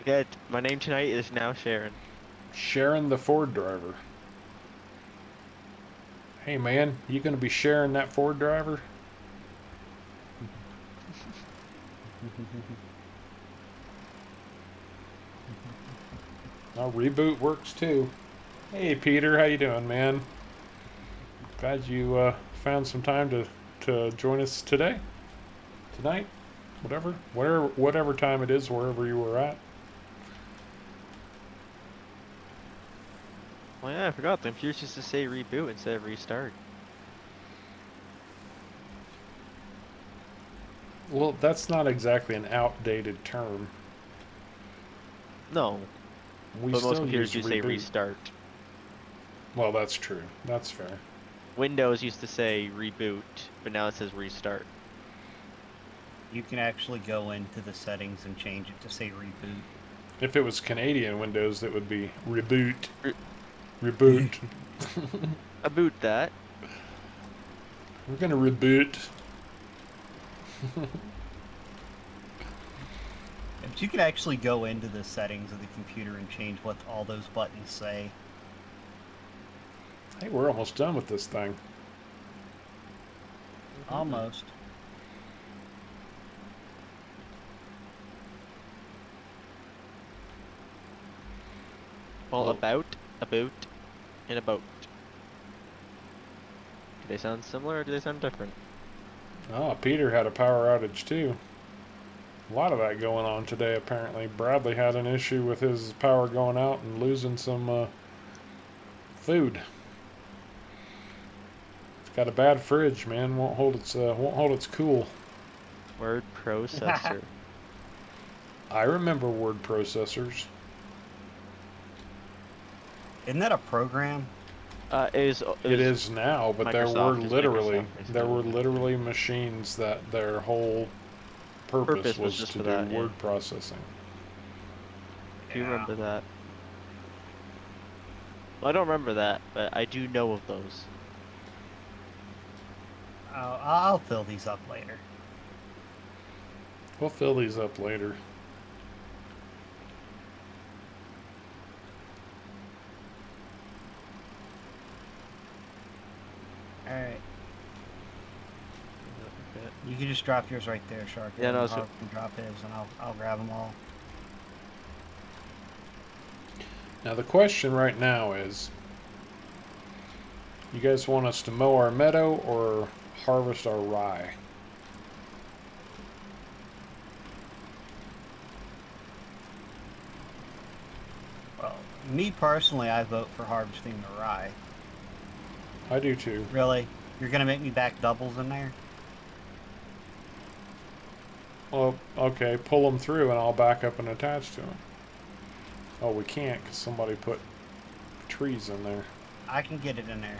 Good. My name tonight is now Sharon. Sharon the Ford driver. Hey man, you gonna be sharing that Ford driver? Now reboot works too. Hey Peter, how you doing, man? Glad you found some time to join us today, tonight, whatever time it is, wherever you were at. Oh yeah, I forgot. The computers used to say reboot instead of restart. Well, that's not exactly an outdated term. No, We but still most computers use do say reboot. restart. Well, that's true. That's fair. Windows used to say reboot, but now it says restart. You can actually go into the settings and change it to say reboot. If it was Canadian Windows, it would be reboot. Re- Reboot. About that. We're gonna reboot. But you can actually go into the settings of the computer and change what all those buttons say. Hey, we're almost done with this thing. Almost. Well, Well- about, and about. Do they sound similar or do they sound different? Oh, Peter had a power outage too. A lot of that going on today, apparently. Bradley had an issue with his power going out and losing some food. It's got a bad fridge, man. Won't hold its cool. Word processor. I remember word processors. Isn't that a program? It is now, but Microsoft is Microsoft, there were basically. literally machines that their whole purpose was was just to for do that, yeah. word processing. Do you remember that? Well, I don't remember that, but I do know of those. I'll fill these up later. We'll fill these up later. Alright. You can just drop yours right there, Shark. Yeah, no, and so- Harv can drop his, and I'll grab them all. Now the question right now is, you guys want us to mow our meadow or harvest our rye? Me personally, I vote for harvesting the rye. I do too. Really? You're gonna make me back doubles in there? Well, okay, pull them through and I'll back up and attach to them. Oh, we can't because somebody put trees in there. I can get it in there.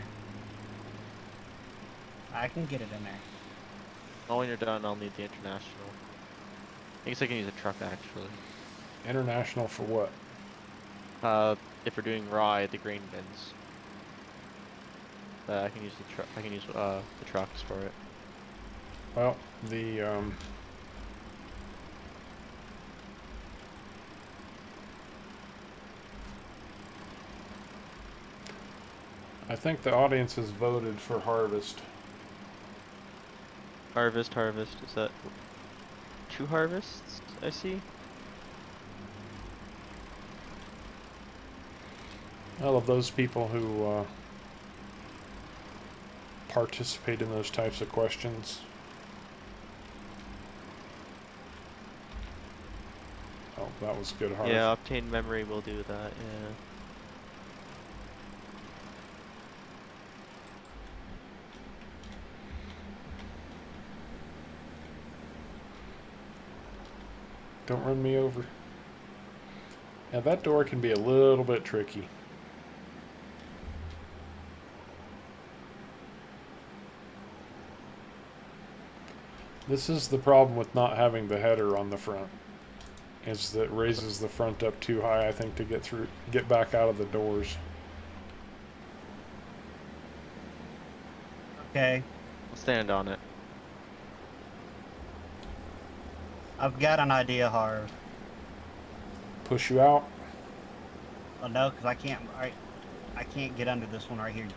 I can get it in there. Oh, when you're done, I'll need the international. I guess I can use a truck actually. International for what? If we're doing rye, the grain bins. I can use the truck. I can use the trucks for it. Well, the I think the audience has voted for harvest. Harvest. Is that 2 harvests? I see. I love those people who participate in those types of questions. Oh, that was good harvest. Yeah, obtain memory will do that. Yeah. Don't run me over. Now that door can be a little bit tricky. This is the problem with not having the header on the front. Is that it raises the front up too high, I think, to get back out of the doors. Okay. I'll stand on it. I've got an idea, Harv. Push you out. Oh no, because I can't get under this one right here.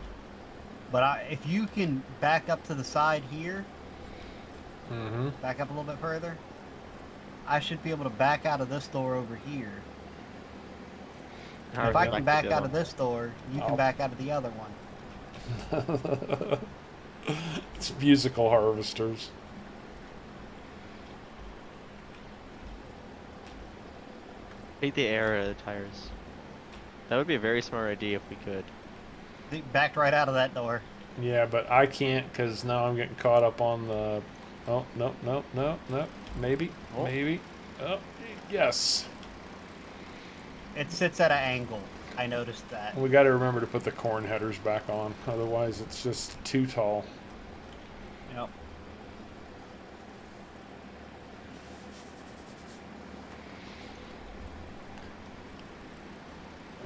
But if you can back up to the side here, Mm-hmm. back up a little bit further, I should be able to back out of this door over here. How If are I we can back back out of this door, you Oh. can back out of the other one. It's musical harvesters. Take the air out of the tires. That would be a very smart idea if we could. Backed right out of that door. Yeah, but I can't because now I'm getting caught up on the... Oh, no. Maybe. Oh. Maybe. Oh, yes. It sits at an angle. I noticed that. We got to remember to put the corn headers back on. Otherwise, it's just too tall. Yep.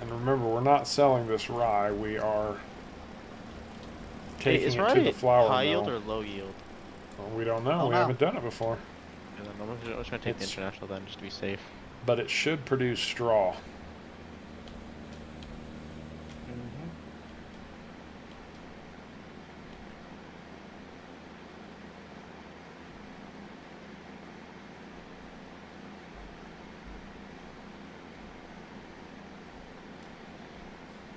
And remember, we're not selling this rye. We are taking Is it rye to the flour high mill. yield or low yield? Well, we don't know. Oh, we wow. haven't done it before. And then I'm just gonna take the It's- international then, just to be safe. But it should produce straw. Mm-hmm.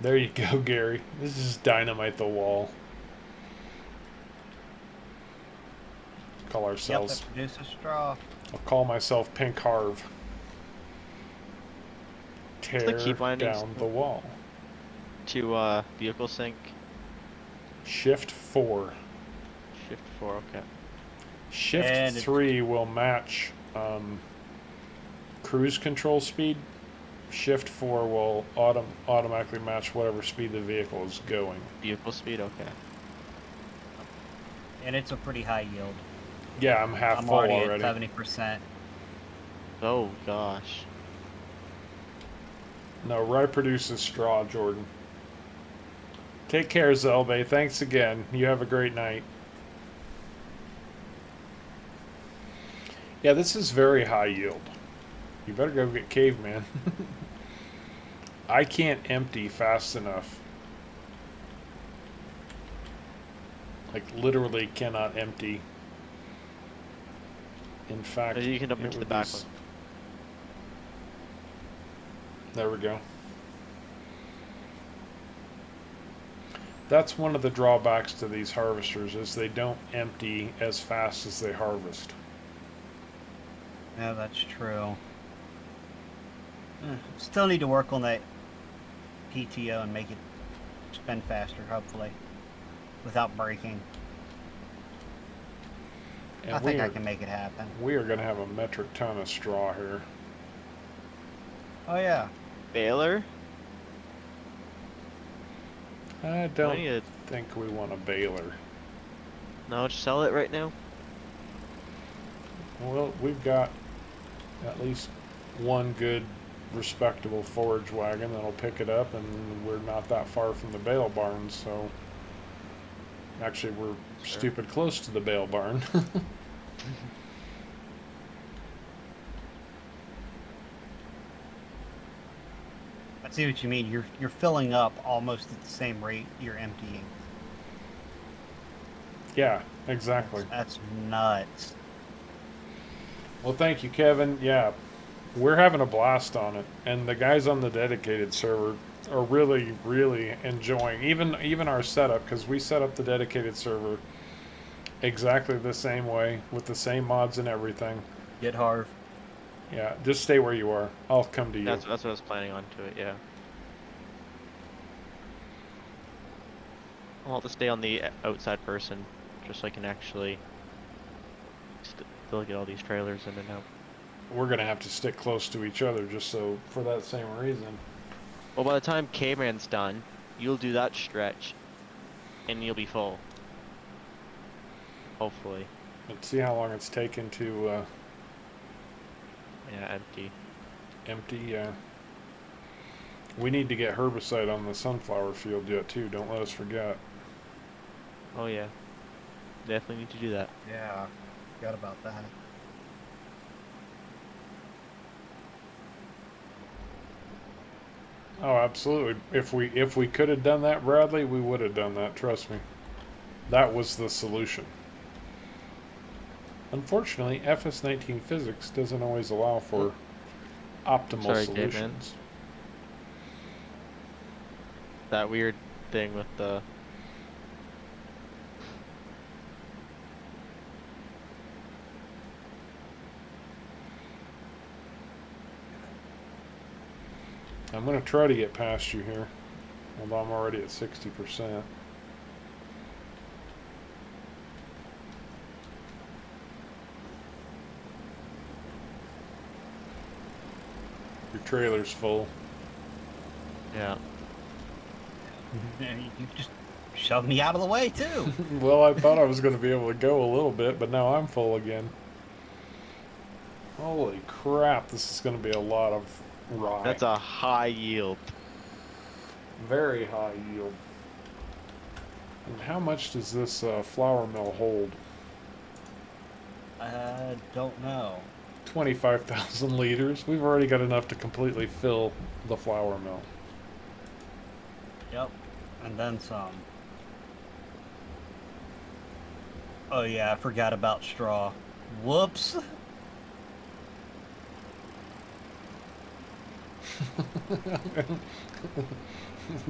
There you go, Gary. This is dynamite the wall. Call Yep, ourselves... that produces straw. I'll call myself Pink Harv. Tear keep winding down the wall. To vehicle sync, Shift 4. shift 4. Okay. Shift And it- 3 will match cruise control speed. Shift 4 will automatically match whatever speed the vehicle is going. Vehicle speed. Okay. And it's a pretty high yield. Yeah, I'm half I'm full already already. at 70%. Oh gosh. No, rye produces straw, Jordan. Take care, Zelbe. Thanks again. You have a great night. Yeah, this is very high yield. You better go get caveman. I can't empty fast enough. Like, literally cannot empty. In fact, You can dump it into the would back be one. There we go. That's one of the drawbacks to these harvesters is they don't empty as fast as they harvest. Yeah, that's true. Still need to work on that PTO and make it spin faster, hopefully, without breaking. And I think I can make it happen. We are going to have a metric ton of straw here. Oh yeah. Baler? I We don't need to- think we want a baler. No, just sell it right now. Well, we've got at least one good, respectable forage wagon that'll pick it up, and we're not that far from the bale barn, so actually we're Sure. stupid close to the bale barn. I see what you mean. You're filling up almost at the same rate you're emptying. Yeah, exactly. That's nuts. Well, thank you, Kevin. Yeah, we're having a blast on it, and the guys on the dedicated server are really, really enjoying even our setup, because we set up the dedicated server exactly the same way with the same mods and everything. Get Harv. Yeah, just stay where you are. I'll come to you. That's what I was planning on to it, yeah. I'll have to stay on the outside person, just so I can actually still get all these trailers in and out. We're gonna have to stick close to each other just so for that same reason. Well, by the time Caveman's done, you'll do that stretch, and you'll be full. Hopefully. Let's see how long it's taken to Yeah, empty. empty. We need to get herbicide on the sunflower field yet too. Don't let us forget. Oh yeah. Definitely need to do that. Yeah. Forgot about that. Oh, absolutely. If we could have done that, Bradley, we would have done that. Trust me. That was the solution. Unfortunately, FS19 physics doesn't always allow for optimal Sorry, solutions. Caveman. That weird thing with the... I'm going to try to get past you here, although I'm already at 60%. Your trailer's full. Yeah. You just shoved me out of the way too. Well, I thought I was going to be able to go a little bit, but now I'm full again. Holy crap, this is going to be a lot of rye. That's a high yield. Very high yield. And how much does this flour mill hold? I don't know. 25,000 liters. We've already got enough to completely fill the flour mill. Yep. And then some. Oh yeah, I forgot about straw. Whoops.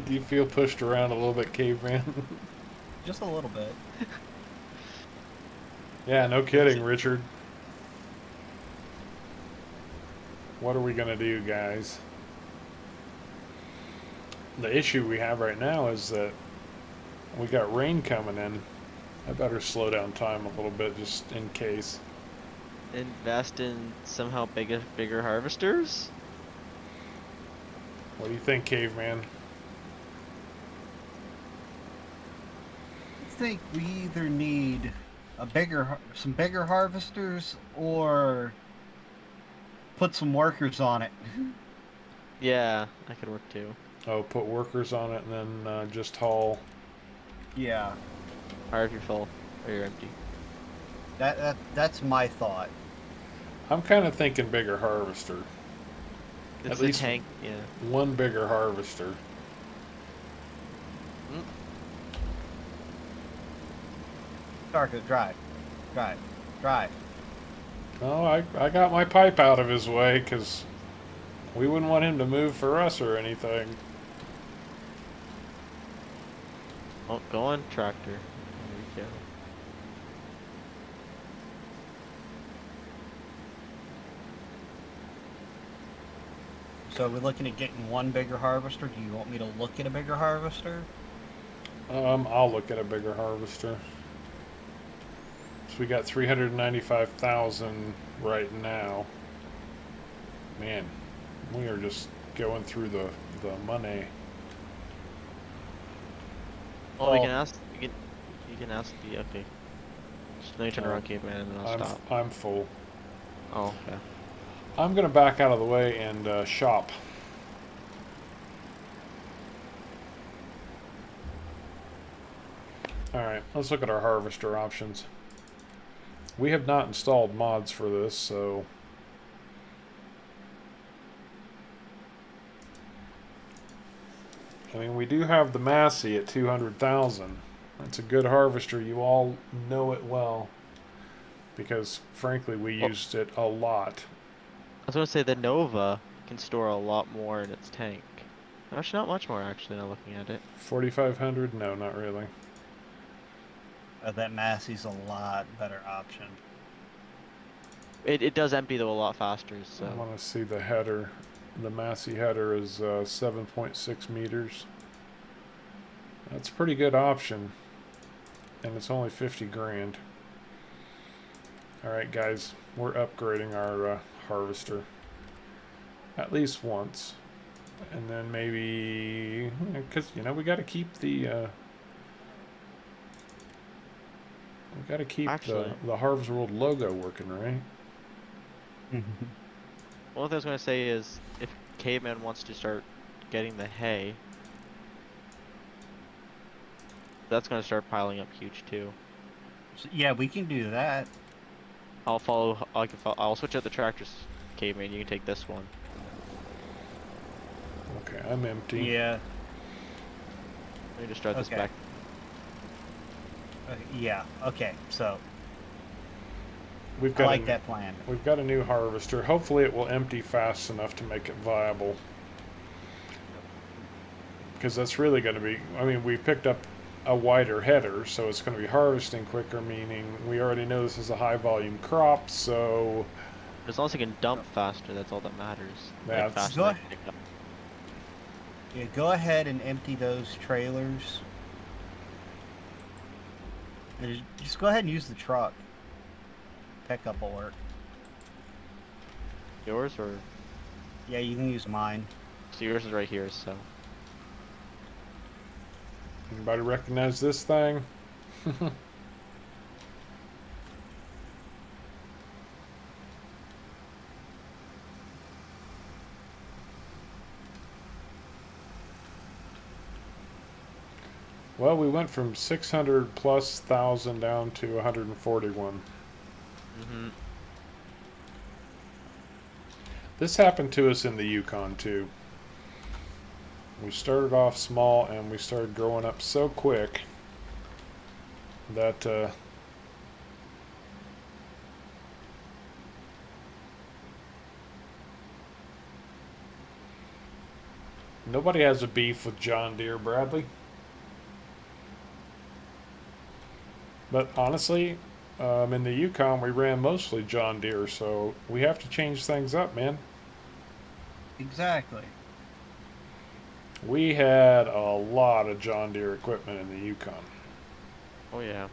Do you feel pushed around a little bit, caveman? Just a little bit. Yeah, no kidding, Richard. What are we gonna do, guys? The issue we have right now is that we got rain coming in. I better slow down time a little bit just in case. Invest in somehow bigger harvesters? What do you think, caveman? I think we either need some bigger harvesters, or put some workers on it. Yeah, that could work too. Oh, put workers on it and then just haul. Yeah, Or if you're full, or you're empty. that's my thought. I'm kind of thinking bigger harvester. It's At a least tank, yeah. one bigger harvester. Darko, drive. Drive. Drive. Oh, I got my pipe out of his way because we wouldn't want him to move for us or anything. Oh, go on, tractor. There we go. So are we looking at getting one bigger harvester? Do you want me to look at a bigger harvester? I'll look at a bigger harvester. So we got 395,000 right now. Man, we are just going through the money. Well, we Well- can ask. You can ask the. Okay. Just let me turn around, caveman, and then I'll stop. I'm full. Oh, okay. I'm gonna back out of the way and shop. Alright, let's look at our harvester options. We have not installed mods for this, so... I mean, we do have the Massey at 200,000. It's a good harvester. You all know it well. Because, frankly, we used it a lot. I was gonna say the Nova can store a lot more in its tank. Actually, not much more. Actually, now looking at it. 4,500? No, not really. That Massey's a lot better option. It does empty though a lot faster. I So want to see the header. The Massey header is 7.6 meters. That's a pretty good option. And it's only 50 grand. Alright guys, we're upgrading our harvester. At least once. And then maybe... Because, you know, we got to keep the... we got to keep Actually- the Harvest World logo working, right? one thing I was gonna say is if caveman wants to start getting the hay, that's gonna start piling up huge too. So, yeah, we can do that. I'll follow. I'll switch out the tractors, caveman. You can take this one. Okay, I'm empty. Yeah. Let me just drive this Okay. back. Yeah. Okay. So We've I got like that plan. We've got a new harvester. Hopefully it will empty fast enough to make it viable. Because that's really going to be... I mean, we picked up a wider header, so it's going to be harvesting quicker, meaning we already know this is a high-volume crop, so... As long as it can dump faster, that's all that matters. Yeah, Like, it's- faster Go than ahead. pick up. Yeah. Go ahead and empty those trailers. And just go ahead and use the truck. Pickup will work. Yours or Yeah, you can use mine. so yours is right here. So Anybody recognize this thing? Well, we went from 600 plus thousand down to 141. This happened to us in the Yukon too. We started off small and we started growing up so quick that nobody has a beef with John Deere, Bradley. But honestly, in the Yukon, we ran mostly John Deere, so we have to change things up, man. Exactly. We had a lot of John Deere equipment in the Yukon. oh yeah.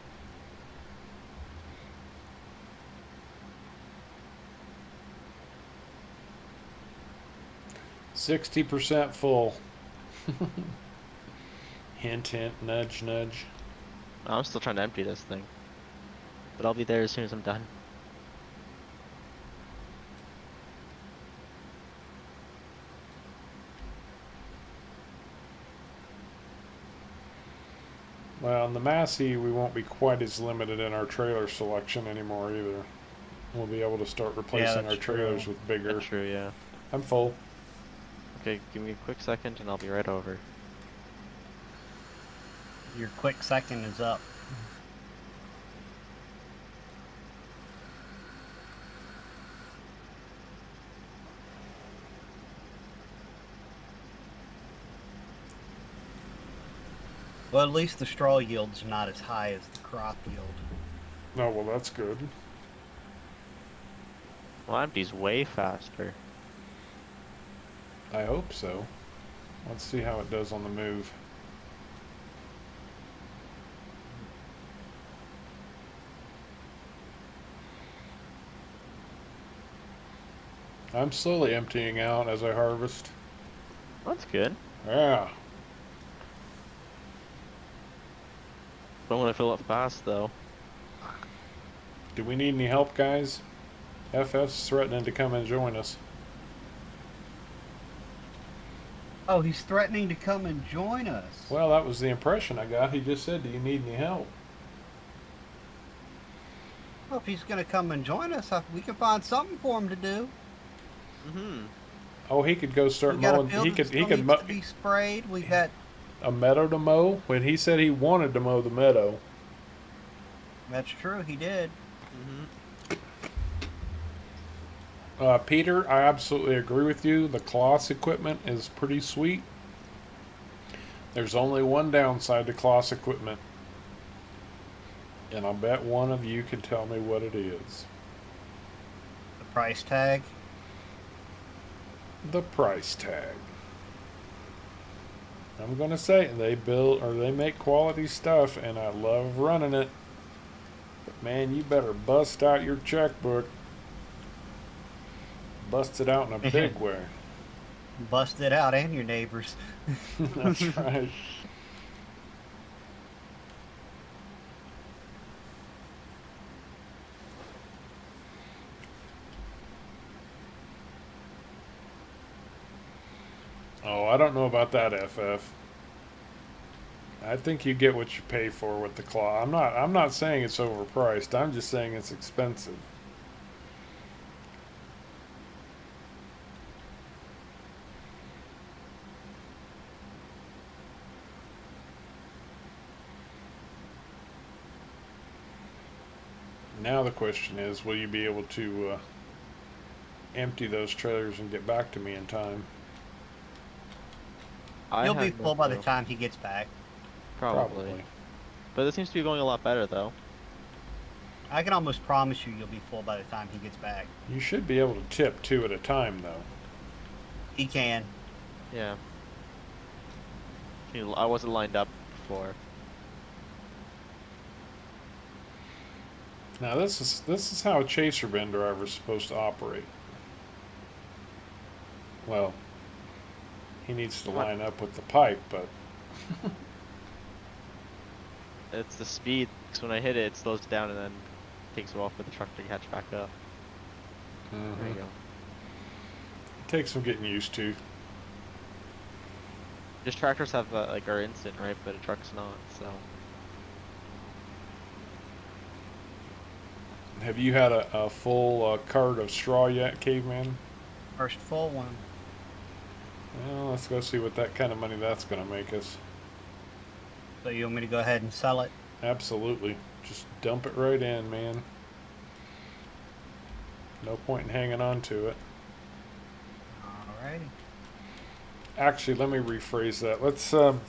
%60 full. Hint, hint, nudge, nudge. I'm still trying to empty this thing, but I'll be there as soon as I'm done. Well, in the Massey, we won't be quite as limited in our trailer selection anymore either. We'll be able to start replacing our that's trailers true. with bigger. That's true, yeah. I'm full. Okay, give me a quick second and I'll be right over. Your quick second is up. Well, at least the straw yield's not as high as the crop yield. Oh, well, that's good. Well, empty's way faster. I hope so. Let's see how it does on the move. I'm slowly emptying out as I harvest. That's good. Yeah. Don't want to fill up fast though. Do we need any help, guys? FF's threatening to come and join us. Oh, he's threatening to come and join us. Well, that was the impression I got. He just said, do you need any help? Well, if he's going to come and join us, we can find something for him to do. Mm-hmm. Oh, he could go start We got a mowing. field He that could still mow needs to be sprayed. We got. a meadow to mow. When he said he wanted to mow the meadow. That's true. He did. Mm-hmm. Peter, I absolutely agree with you. The Kloss equipment is pretty sweet. There's only one downside to Kloss equipment. And I'll bet one of you can tell me what it is. The price tag. The price tag. I'm gonna say they build or they make quality stuff and I love running it. But man, you better bust out your checkbook. Bust it out in a big way. Bust it out and your neighbors. That's right. Oh, I don't know about that, FF. I think you get what you pay for with the claw. I'm not saying it's overpriced. I'm just saying it's expensive. Now the question is, will you be able to empty those trailers and get back to me in time? You'll be have no full by the clue. time he gets back. Probably. But it seems to be going a lot better though. I can almost promise you'll be full by the time he gets back. You should be able to tip two at a time, though. He can. Yeah. I wasn't lined up before. Now this is how a chaser bin driver is supposed to operate. Well, he needs to line up with the pipe, but It's the speed, because when I hit it, it slows down and then takes a while for the truck to catch back up. There you go. it takes some getting used to. Just tractors have like are instant, right? But a truck's not. So Have you had a full cart of straw yet, Caveman? First full one. Well, let's go see what that kind of money that's going to make us. So you want me to go ahead and sell it? Absolutely. Just dump it right in, man. No point in hanging on to it. Alrighty. Actually, let me rephrase that. Let's go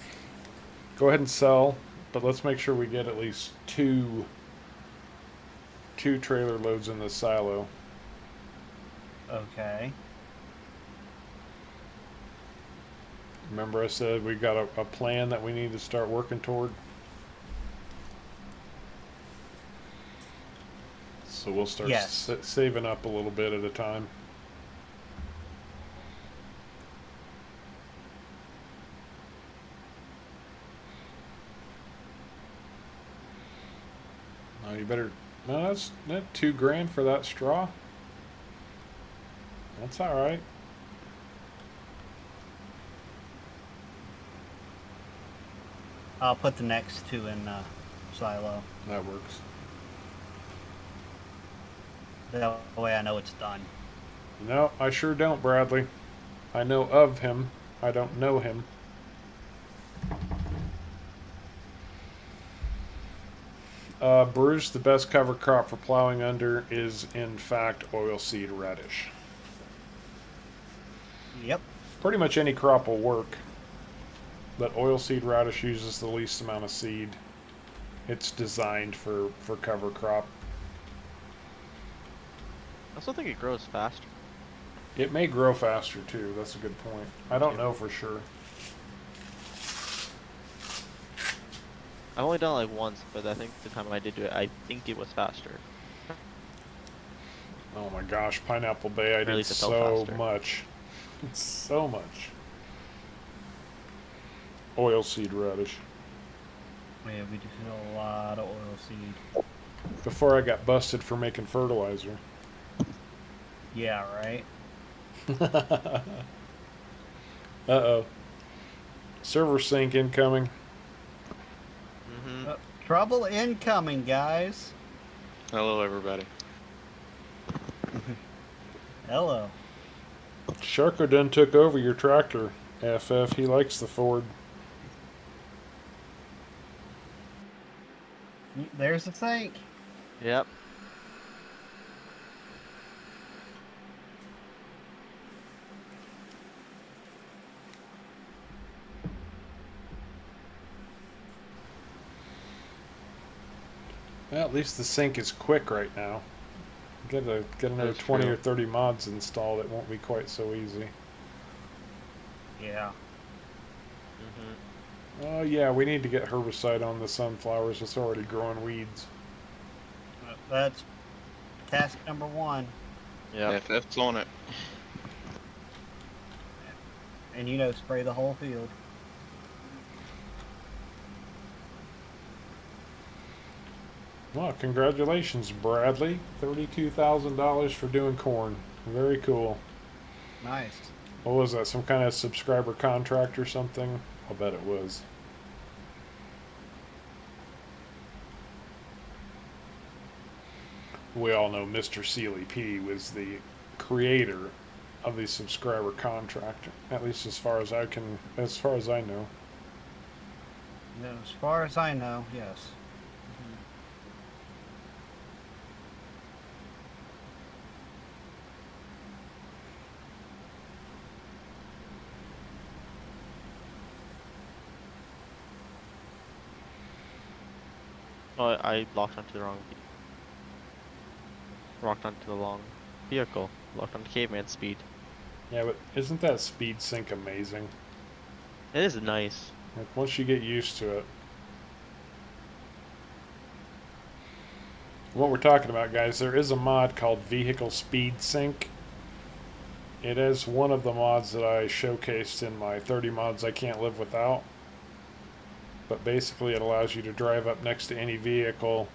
ahead and sell, but let's make sure we get at least two trailer loads in the silo. Okay. Remember I said we got a plan that we need to start working toward? So we'll start Yes. saving up a little bit at a time. Oh, you better. No, that's that $2,000 for that straw. That's all right. I'll put the next two in silo. That works. That way I know it's done. No, I sure don't, Bradley. I know of him. I don't know him. Bruce, the best cover crop for plowing under is, in fact, oilseed radish. Yep. Pretty much any crop will work, but oilseed radish uses the least amount of seed. It's designed for cover crop. I also think it grows faster. It may grow faster too. That's a good point. I don't know for sure. I've only done it like once, but I think the time I did do it, I think it was faster. Oh my gosh, Pineapple Bay! I Or at did least it felt so faster. much, so much. Oilseed radish. Yeah, we just did a lot of oil seed. Before I got busted for making fertilizer. Yeah, right. Uh-oh. Server sync incoming. Mm-hmm. Trouble incoming, guys. Hello, everybody. Hello. Sharko done took over your tractor, FF. He likes the Ford. There's the sink. Yep. Well, at least the sync is quick right now. Get another That's 20 true. or 30 mods installed. It won't be quite so easy. Yeah. Mm-hmm. Oh yeah, we need to get herbicide on the sunflowers. It's already growing weeds. That's task number 1. Yep. FF's on it. And spray the whole field. Well, congratulations, Bradley. $32,000 for doing corn. Very cool. Nice. What was that? Some kind of subscriber contract or something? I'll bet it was. We all know Mr. Sealy P was the creator of the subscriber contract, at least as far as I know. No, as far as I know, yes. Oh, I locked onto the wrong vehicle. Locked onto caveman speed. Yeah, but isn't that speed sync amazing? It is nice. Like once you get used to it. What we're talking about, guys, there is a mod called Vehicle Speed Sync. It is one of the mods that I showcased in my 30 mods I can't live without. But basically it allows you to drive up next to any vehicle,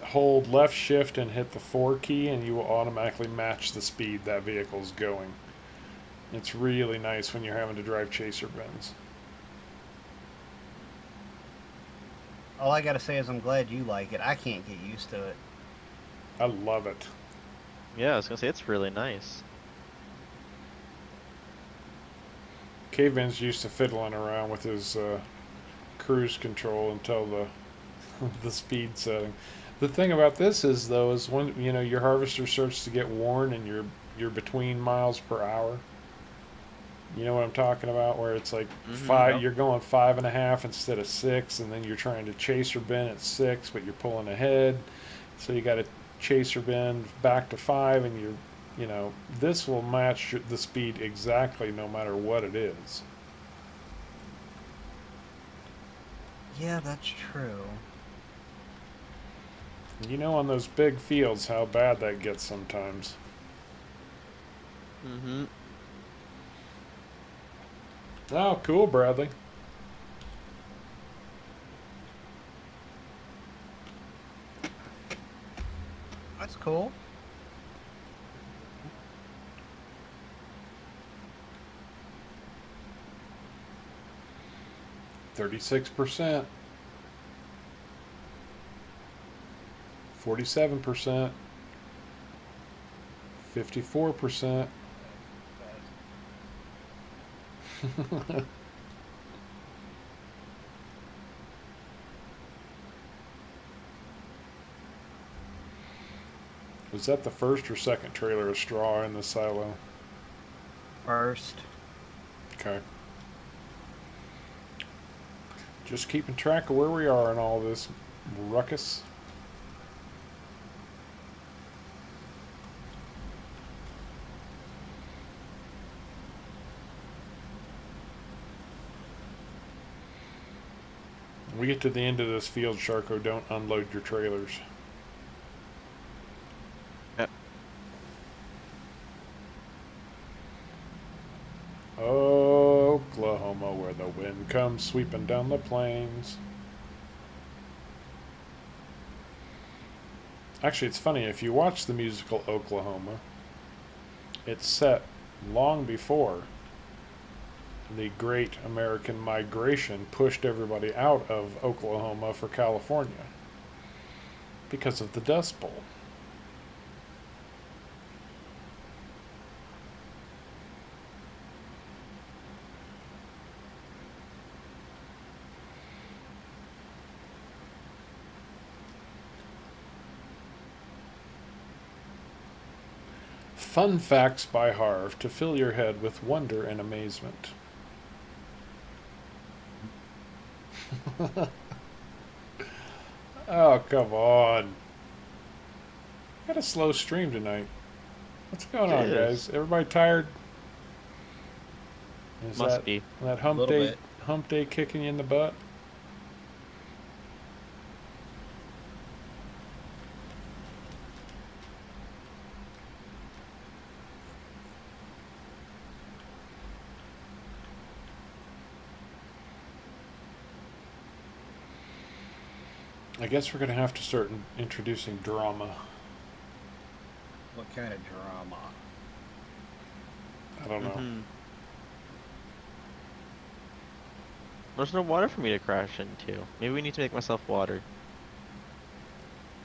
hold left shift and hit the 4 key, and you will automatically match the speed that vehicle's going. It's really nice when you're having to drive chaser bins. All I gotta say is I'm glad you like it. I can't get used to it. I love it. Yeah, I was gonna say it's really nice. Caveman's used to fiddling around with his cruise control until the speed setting. The thing about this is though is when your harvester starts to get worn and you're between miles per hour. You know what I'm talking about? Where it's like you're going 5.5 instead of 6, and then you're trying to chaser bin at 6, but you're pulling ahead. So you got to chaser bin back to 5, and this will match the speed exactly no matter what it is. Yeah, that's true. On those big fields, how bad that gets sometimes. Mm-hmm. Oh, cool, Bradley. That's cool. %36, 47%, 54%. Was that the first or second trailer of straw in the silo? First. Okay. Just keeping track of where we are in all this ruckus. When we get to the end of this field, Sharko, don't unload your trailers. Yep. Oklahoma, where the wind comes sweeping down the plains. Actually, it's funny, if you watch the musical Oklahoma, it's set long before the Great American Migration pushed everybody out of Oklahoma for California because of the Dust Bowl. Fun facts by Harv to fill your head with wonder and amazement. Oh, come on. Got a slow stream tonight. What's going on, guys? Everybody tired? Is Must be. that Little bit. hump day kicking you in the butt? I guess we're going to have to start introducing drama. What kind of drama? I don't know. Mhm. There's no water for me to crash into. Maybe we need to make myself water.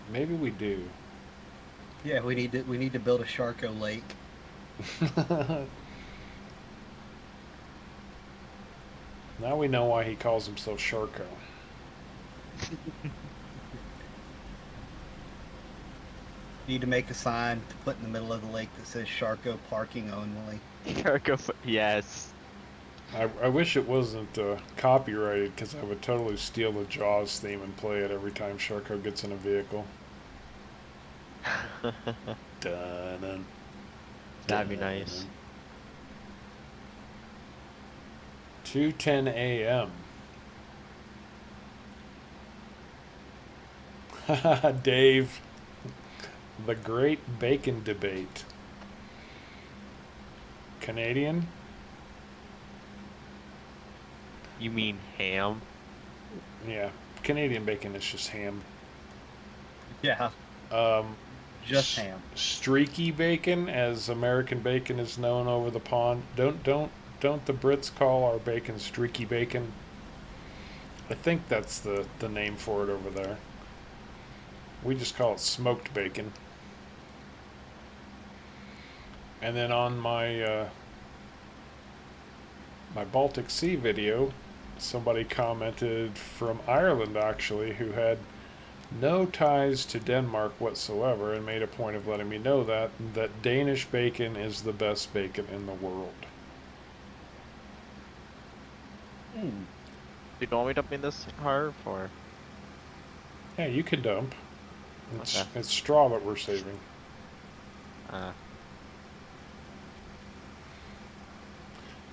Maybe we do. Yeah, we need to build a Sharko lake. Now we know why he calls himself Sharko. Need to make a sign to put in the middle of the lake that says Sharko parking only. Yes. I wish it wasn't copyrighted, because I would totally steal the Jaws theme and play it every time Sharko gets in a vehicle. Dun-dun. That'd be nice. 2:10 a.m. Dave, the great bacon debate. Canadian? You mean ham? Yeah, Canadian bacon is just ham. Yeah, Um, just ham. Streaky bacon, as American bacon is known over the pond. Don't the Brits call our bacon streaky bacon? I think that's the name for it over there. We just call it smoked bacon. And then on my my Baltic Sea video, somebody commented from Ireland, actually, who had no ties to Denmark whatsoever, and made a point of letting me know that Danish bacon is the best bacon in the world. Do you want me to dump in this Harv, or? Yeah, you can dump. Okay. It's straw that we're saving.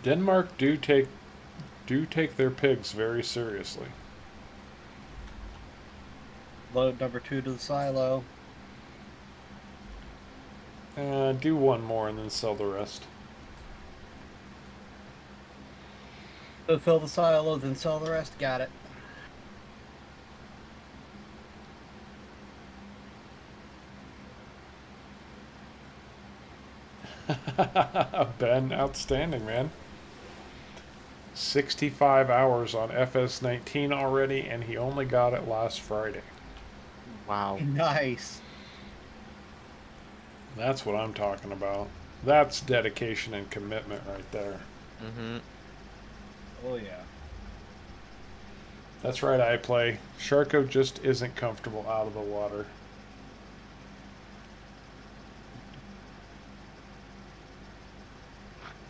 Denmark do take their pigs very seriously. Load number 2 to the silo. Do one more and then sell the rest. So fill the silo, then sell the rest. Got it. Ben, outstanding, man. 65 hours on FS19 already, and he only got it last Friday. Wow. Nice. That's what I'm talking about. That's dedication and commitment right there. Mm-hmm. Oh yeah. That's right, I play. Sharko just isn't comfortable out of the water.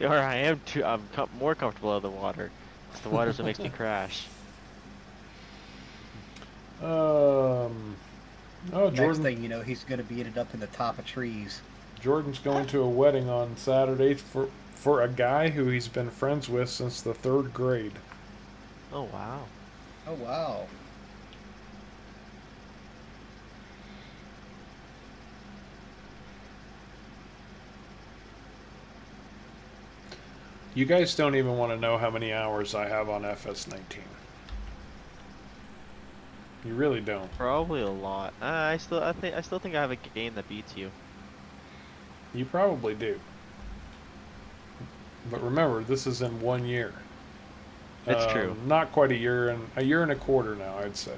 Or I am too. I'm more comfortable out of the water. It's the water's what makes me crash. Oh, Next Jordan. thing you know, he's gonna be ended up in the top of trees. Jordan's going to a wedding on Saturday for a guy who he's been friends with since the 3rd grade. Oh wow. Oh wow. You guys don't even want to know how many hours I have on FS19. You really don't. Probably a lot. I still think I have a game that beats you. You probably do. But remember, this is in 1 year. It's true. Not quite a year and a quarter now, I'd say.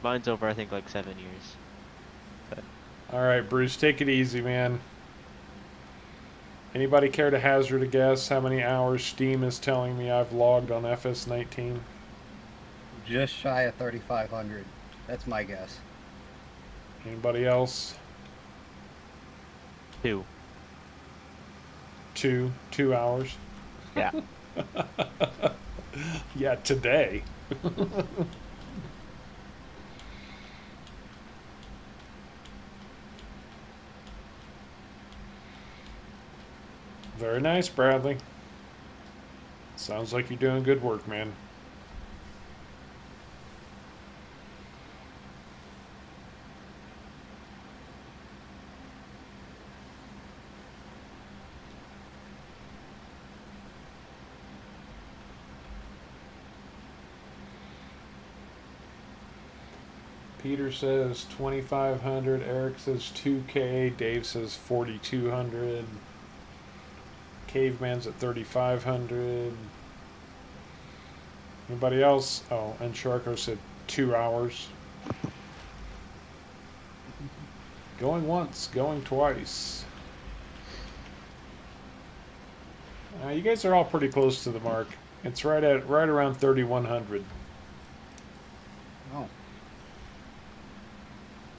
Mine's over, I think, like 7 years. But All right, Bruce, take it easy, man. Anybody care to hazard a guess how many hours Steam is telling me I've logged on FS19? Just shy of 3,500. That's my guess. Anybody else? 2. 2 hours? Yeah. Yeah, today. Very nice, Bradley. Sounds like you're doing good work, man. Peter says 2,500. Eric says 2K. Dave says 4,200. Caveman's at 3,500. Anybody else? Oh, and Sharko said 2 hours. Going once, going twice. You guys are all pretty close to the mark. It's right around 3,100. Oh.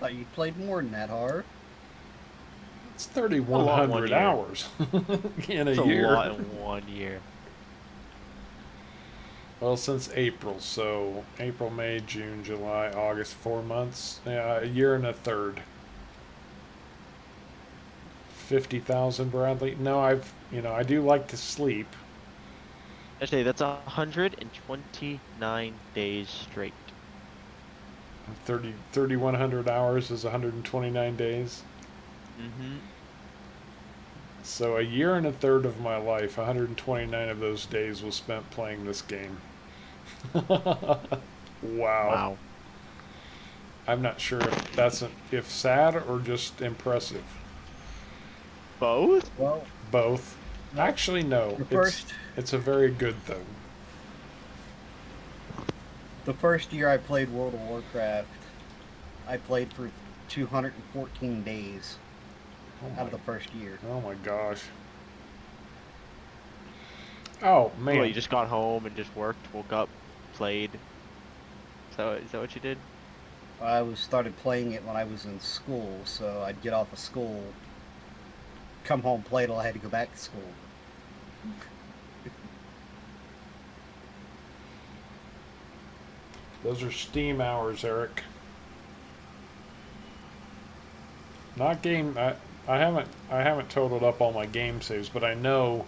Thought you played more than that, Harv. It's A lot in 3,100 1 year. hours in It's a year. a lot in 1 year. Well, since April, so April, May, June, July, August, 4 months. Yeah, a year and a third. 50,000, Bradley. No, I do like to sleep. Actually, that's 129 days straight. 3,100 hours is 129 days. Mm-hmm. So a year and a third of my life, 129 of those days was spent playing this game. Wow. Wow. I'm not sure if that's if sad or just impressive. Both? Well, Both. Actually, no. It's a very good thing. the first year I played World of Warcraft, I played for 214 days out of the first year. Oh my gosh. Oh man. Well, you just got home and just worked, woke up, played. So is that what you did? I started playing it when I was in school, so I'd get off of school, come home, play till I had to go back to school. Those are Steam hours, Eric. Not game. I haven't totaled up all my game saves, but I know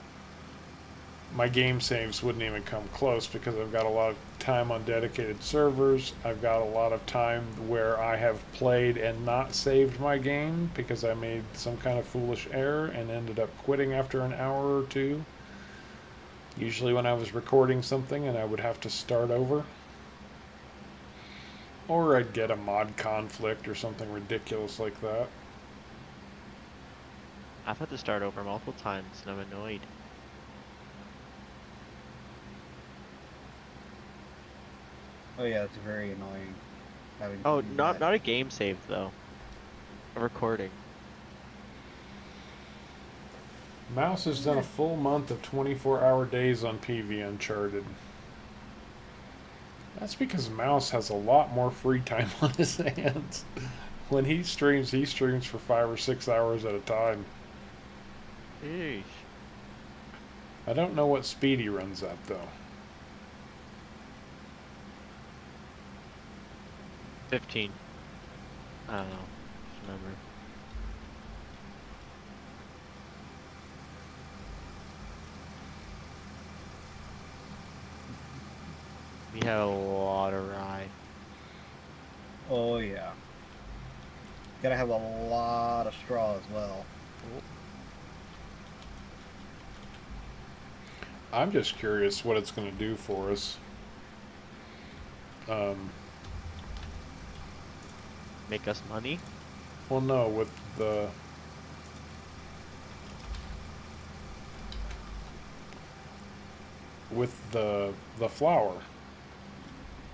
my game saves wouldn't even come close because I've got a lot of time on dedicated servers. I've got a lot of time where I have played and not saved my game because I made some kind of foolish error and ended up quitting after an hour or two. Usually when I was recording something and I would have to start over. Or I'd get a mod conflict or something ridiculous like that. I've had to start over multiple times and I'm annoyed. Oh yeah, it's very annoying. Having Oh, to do not that. a game save though. A recording. Mouse has done a full month of 24-hour days on PV Uncharted. That's because Mouse has a lot more free time on his hands. When he streams for 5 or 6 hours at a time. Eesh. I don't know what speed he runs at, though. 15. I don't know. Just remember. have a lot of rye. Oh yeah. Gotta have a lot of straw as well. I'm just curious what it's going to do for us. Make us money. Well, no, with the flour.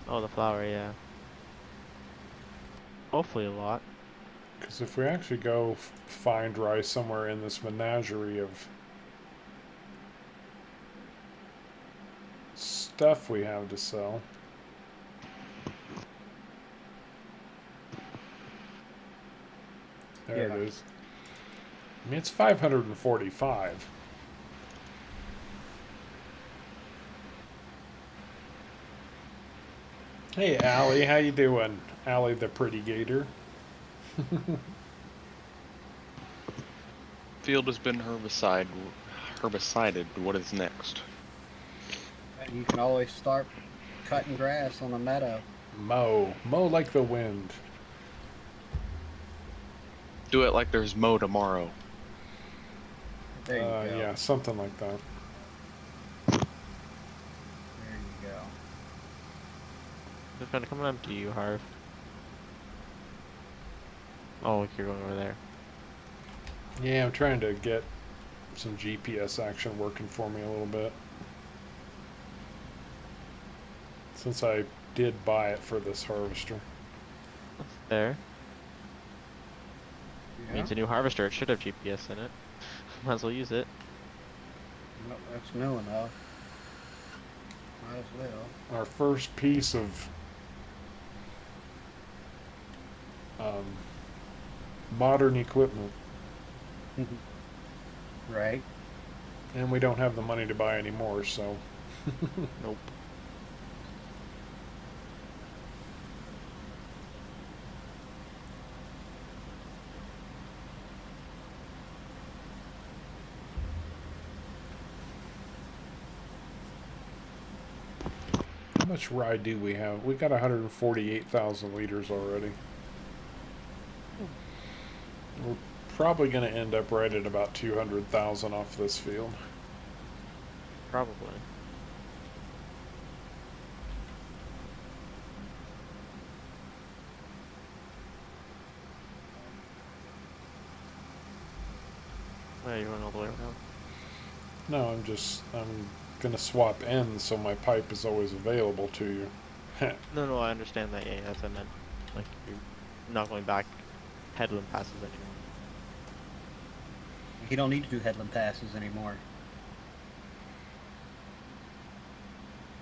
Oh, the flour, yeah. Hopefully a lot. Because if we actually go find rice somewhere in this menagerie of stuff we have to sell. There Yeah. it is. I mean, it's 545. Hey, Allie, how you doing? Allie the pretty gator. Field has been herbicided. What is next? And you can always start cutting grass on the meadow. Mow like the wind. Do it like there's mow tomorrow. There you go. Yeah, something like that. There you go. It's gonna come up to you, Harv. Oh, look, you're going over there. Yeah, I'm trying to get some GPS action working for me a little bit. Since I did buy it for this harvester. There. Yeah. Means a new harvester. It should have GPS in it. Might as well use it. Well, that's new enough. Might as well. Our first piece of modern equipment. Right. And we don't have the money to buy any more, so. Nope. How much rye do we have? We got 148,000 liters already. We're probably going to end up right at about 200,000 off this field. Probably. Oh, you're going all the way around. No, I'm going to swap ends so my pipe is always available to you. No, I understand that. Yeah, that's what I meant. Like, you're not going back headland passes anymore. You don't need to do headland passes anymore.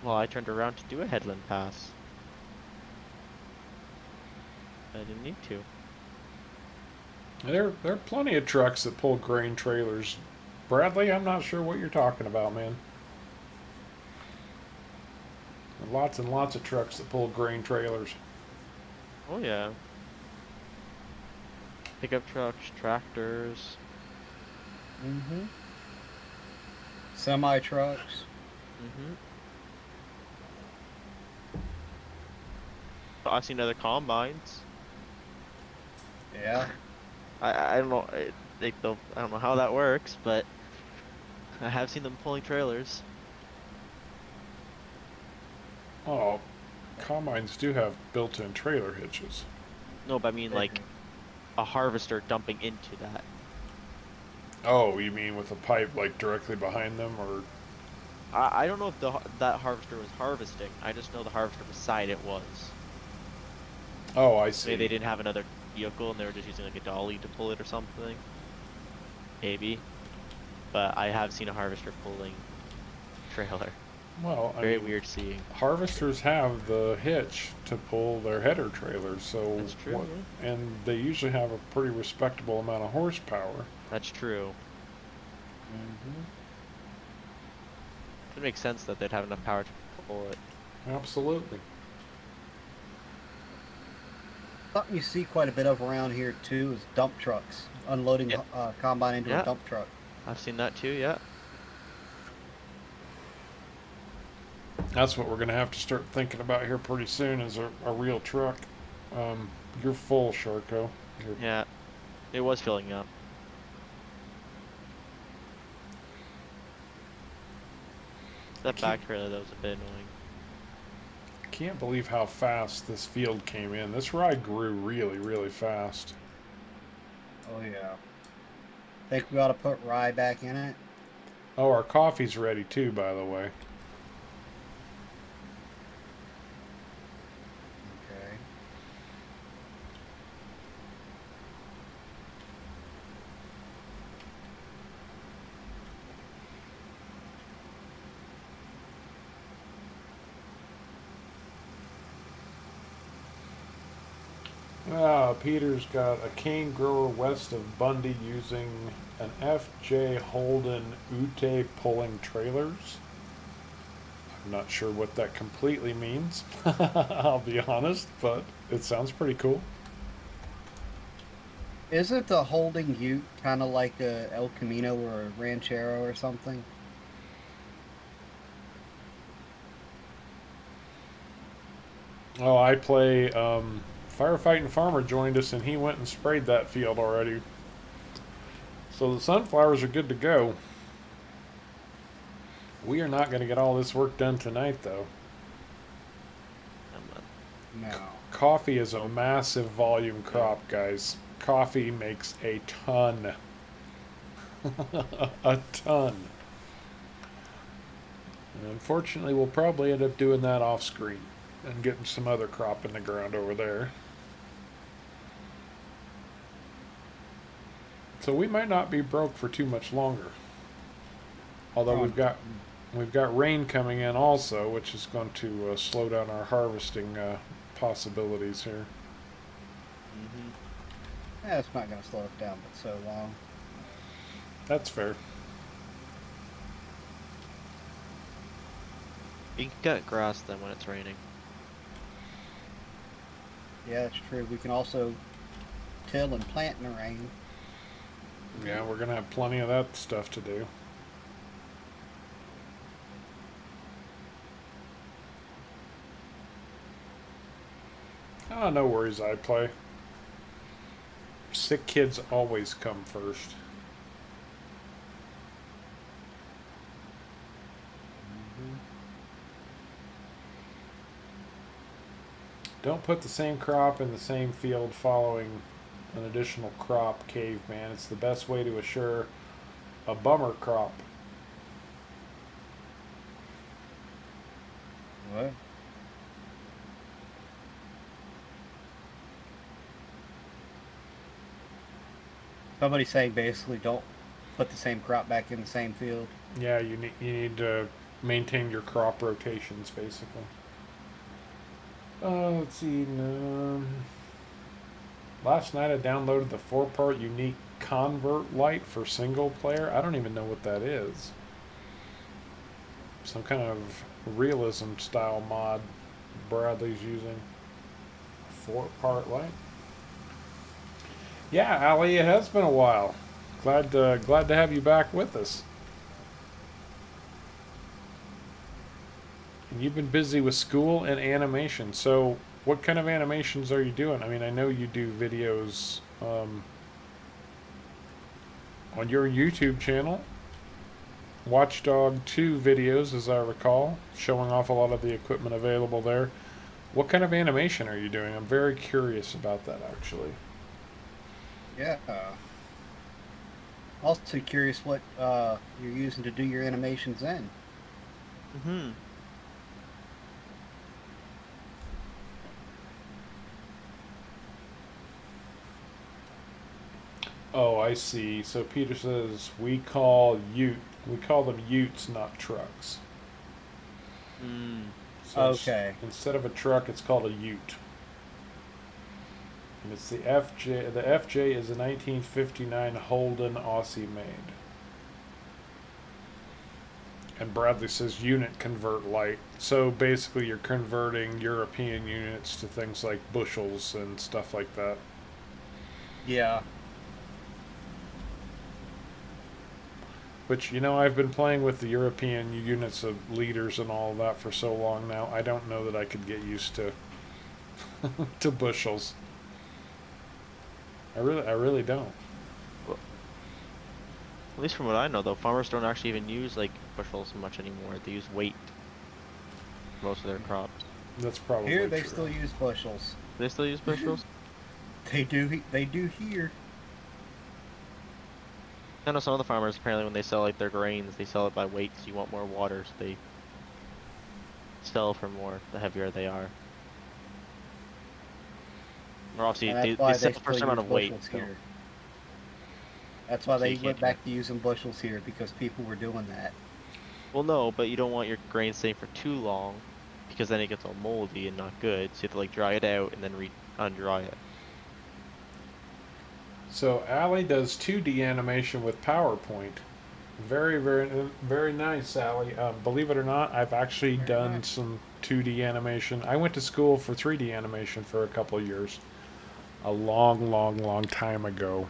Well, I turned around to do a headland pass. I didn't need to. There are plenty of trucks that pull grain trailers. Bradley, I'm not sure what you're talking about, man. Lots and lots of trucks that pull grain trailers. Oh yeah. Pickup trucks, tractors. Mm-hmm. Semi trucks. Mm-hmm. I've seen other combines. Yeah. I don't know. I don't know how that works, but I have seen them pulling trailers. Oh, combines do have built-in trailer hitches. No, but I mean like a harvester dumping into that. Oh, you mean with a pipe like directly behind them, or? I don't know if that harvester was harvesting. I just know the harvester beside it was. Oh, I see. Maybe they didn't have another vehicle and they were just using like a dolly to pull it or something. Maybe. But I have seen a harvester pulling trailer. Well, Very weird seeing. Harvesters have the hitch to pull their header trailers, so That's true. and they usually have a pretty respectable amount of horsepower. That's true. Mm-hmm. It makes sense that they'd have enough power to pull it. Absolutely. Something you see quite a bit of around here too is dump trucks unloading combine into a dump truck. I've seen that too. Yeah. That's what we're gonna have to start thinking about here pretty soon is a real truck. You're full, Sharko. You're, Yeah, it was filling up. That can't- back trailer, that was a bit annoying. Can't believe how fast this field came in. This ride grew really, really fast. Oh yeah. Think we ought to put rye back in it? Oh, our coffee's ready too, by the way. Okay. Peter's got a cane grower west of Bundy using an FJ Holden Ute pulling trailers. I'm not sure what that completely means, I'll be honest, but it sounds pretty cool. Isn't a holding ute kind of like a El Camino or a Ranchero or something? Oh, I play Firefighting Farmer joined us and he went and sprayed that field already. So the sunflowers are good to go. We are not going to get all this work done tonight, though. No. Coffee is a massive volume crop, guys. Coffee makes a ton. A ton. And unfortunately, we'll probably end up doing that off screen and getting some other crop in the ground over there. So we might not be broke for too much longer. Although we've got rain coming in also, which is going to slow down our harvesting possibilities here. Yeah, it's not going to slow us down but so long. That's fair. You can cut grass then when it's raining. Yeah, that's true. We can also till and plant in the rain. Yeah, we're going to have plenty of that stuff to do. Oh, no worries, I play. Sick kids always come first. Don't put the same crop in the same field following an additional crop, caveman. It's the best way to assure a bummer crop. What? Somebody's saying basically don't put the same crop back in the same field. Yeah, you need to maintain your crop rotations, basically. Let's see. Last night I downloaded the 4-part unique convert light for single player. I don't even know what that is. Some kind of realism style mod Bradley's using. 4-part light. Yeah, Ali, it has been a while. Glad to have you back with us. And you've been busy with school and animation. So, what kind of animations are you doing? I mean, I know you do videos on your YouTube channel. Watchdog 2 videos, as I recall, showing off a lot of the equipment available there. What kind of animation are you doing? I'm very curious about that, actually. Yeah. Also curious what you're using to do your animations in. Oh, I see. So Peter says we call them utes, not trucks. So Okay. instead of a truck, it's called a ute. And it's the FJ. The FJ is a 1959 Holden Aussie made. And Bradley says unit convert light. So basically, you're converting European units to things like bushels and stuff like that. Yeah. Which, you know, I've been playing with the European units of liters and all of that for so long now. I don't know that I could get used to to bushels. I really don't. Well, at least from what I know, though, farmers don't actually even use like bushels much anymore. They use weight for most of their crops. That's probably Here they true. still use bushels. They still use bushels? They do. They do here. I know some of the farmers apparently when they sell like their grains, they sell it by weight. So you want more water, so they sell for more the heavier they are. Or obviously And that's they why sell they for a still certain amount use of weight. bushels So. here. That's why So they you can't went do back to using bushels here, because people were doing that. Well, no, but you don't want your grain staying for too long, because then it gets all moldy and not good. So you have to like dry it out and then undry it. So Allie does 2D animation with PowerPoint. Very, very, very nice, Allie. Believe it or not, I've actually Very done nice. some 2D animation. I went to school for 3D animation for a couple of years. A long, long, long time ago.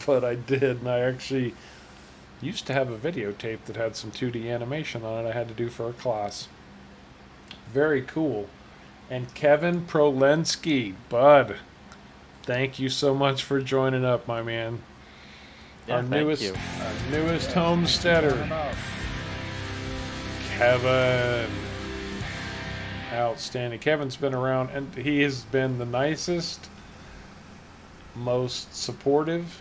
But I did, and I actually used to have a videotape that had some 2D animation on it I had to do for a class. Very cool. And Kevin Prolensky, bud, thank you so much for joining up, my man. Yeah, our thank newest you. homesteader, Kevin. Outstanding. Kevin's been around, and he has been the nicest, most supportive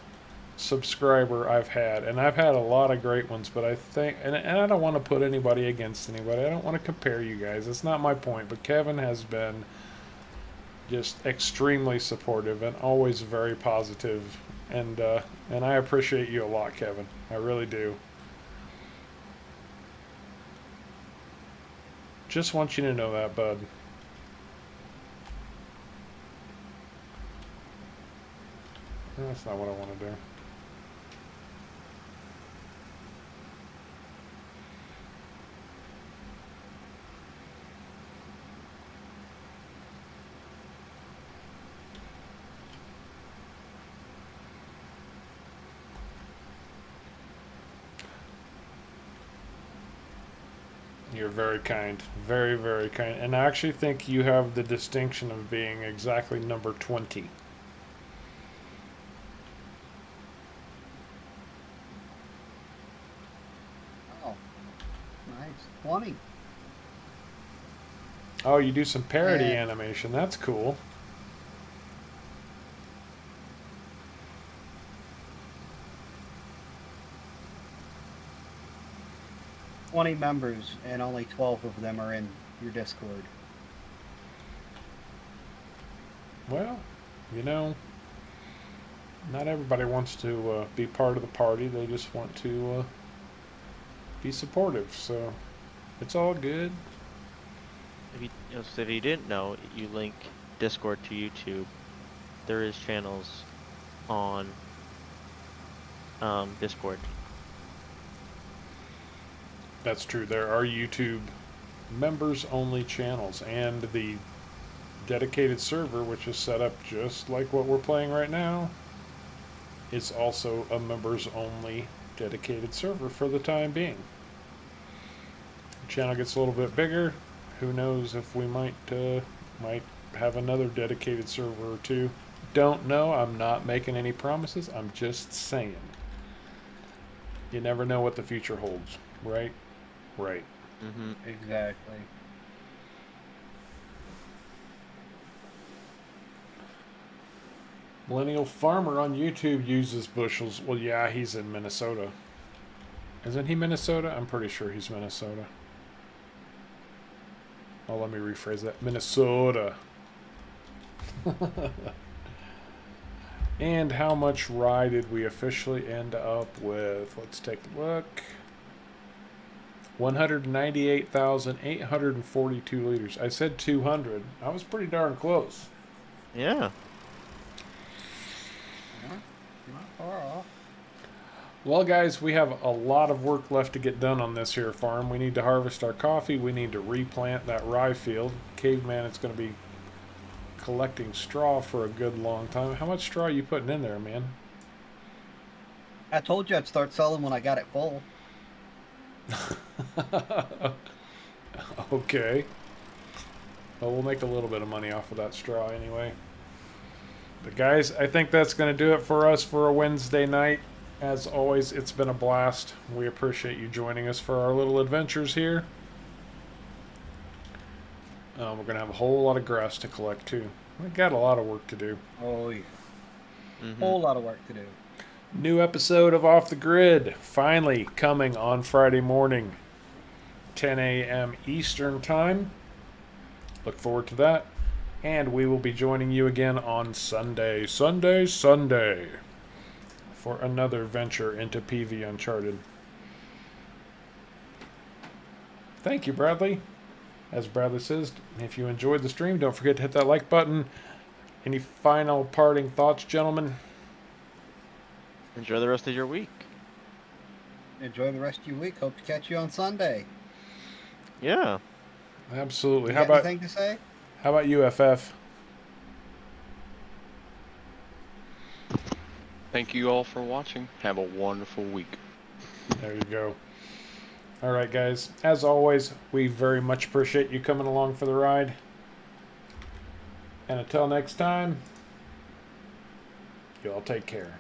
subscriber I've had. And I've had a lot of great ones, but I think, and I don't want to put anybody against anybody. I don't want to compare you guys. That's not my point. But Kevin has been just extremely supportive and always very positive, and I appreciate you a lot, Kevin. I really do. Just want you to know that, bud. That's not what I want to do. You're very kind. Very, very kind. And I actually think you have the distinction of being exactly number 20. Oh, nice. 20. Oh, you do some parody Yeah. animation. That's cool. "20 members, and only 12 of them are in your Discord." Well, you know, not everybody wants to be part of the party. They just want to be supportive. So it's all good. So if you didn't know, you link Discord to YouTube. There is channels on Discord. That's true. There are YouTube members only channels, and the dedicated server, which is set up just like what we're playing right now, is also a members only dedicated server for the time being. The channel gets a little bit bigger. Who knows if we might have another dedicated server or two. Don't know. I'm not making any promises. I'm just saying. You never know what the future holds, right? Right. Mm-hmm. Exactly. Millennial Farmer on YouTube uses bushels. Well, yeah, he's in Minnesota. Isn't he Minnesota? I'm pretty sure he's Minnesota. Oh, let me rephrase that. Minnesota. And how much rye did we officially end up with? Let's take a look. 198,842 liters. I said 200. I was pretty darn close. Yeah. Not far off. Well, guys, we have a lot of work left to get done on this here farm. We need to harvest our coffee. We need to replant that rye field. Caveman is going to be collecting straw for a good long time. How much straw are you putting in there, man? I told you I'd start selling when I got it full. Okay. Well, we'll make a little bit of money off of that straw anyway. But guys, I think that's going to do it for us for a Wednesday night. As always, it's been a blast. We appreciate you joining us for our little adventures here. We're going to have a whole lot of grass to collect too. We've got a lot of work to do. Oh yeah. Mm-hmm. Whole lot of work to do. New episode of Off the Grid finally coming on Friday morning, 10 a.m. Eastern Time. Look forward to that. And we will be joining you again on Sunday, for another venture into PV Uncharted. Thank you, Bradley. As Bradley says, if you enjoyed the stream, don't forget to hit that like button. Any final parting thoughts, gentlemen? Enjoy the rest of your week. Enjoy the rest of your week. Hope to catch you on Sunday. Yeah. Absolutely. You How got about anything to say? UFF? Thank you all for watching. Have a wonderful week. There you go. All right, guys. As always, we very much appreciate you coming along for the ride. And until next time, you all take care.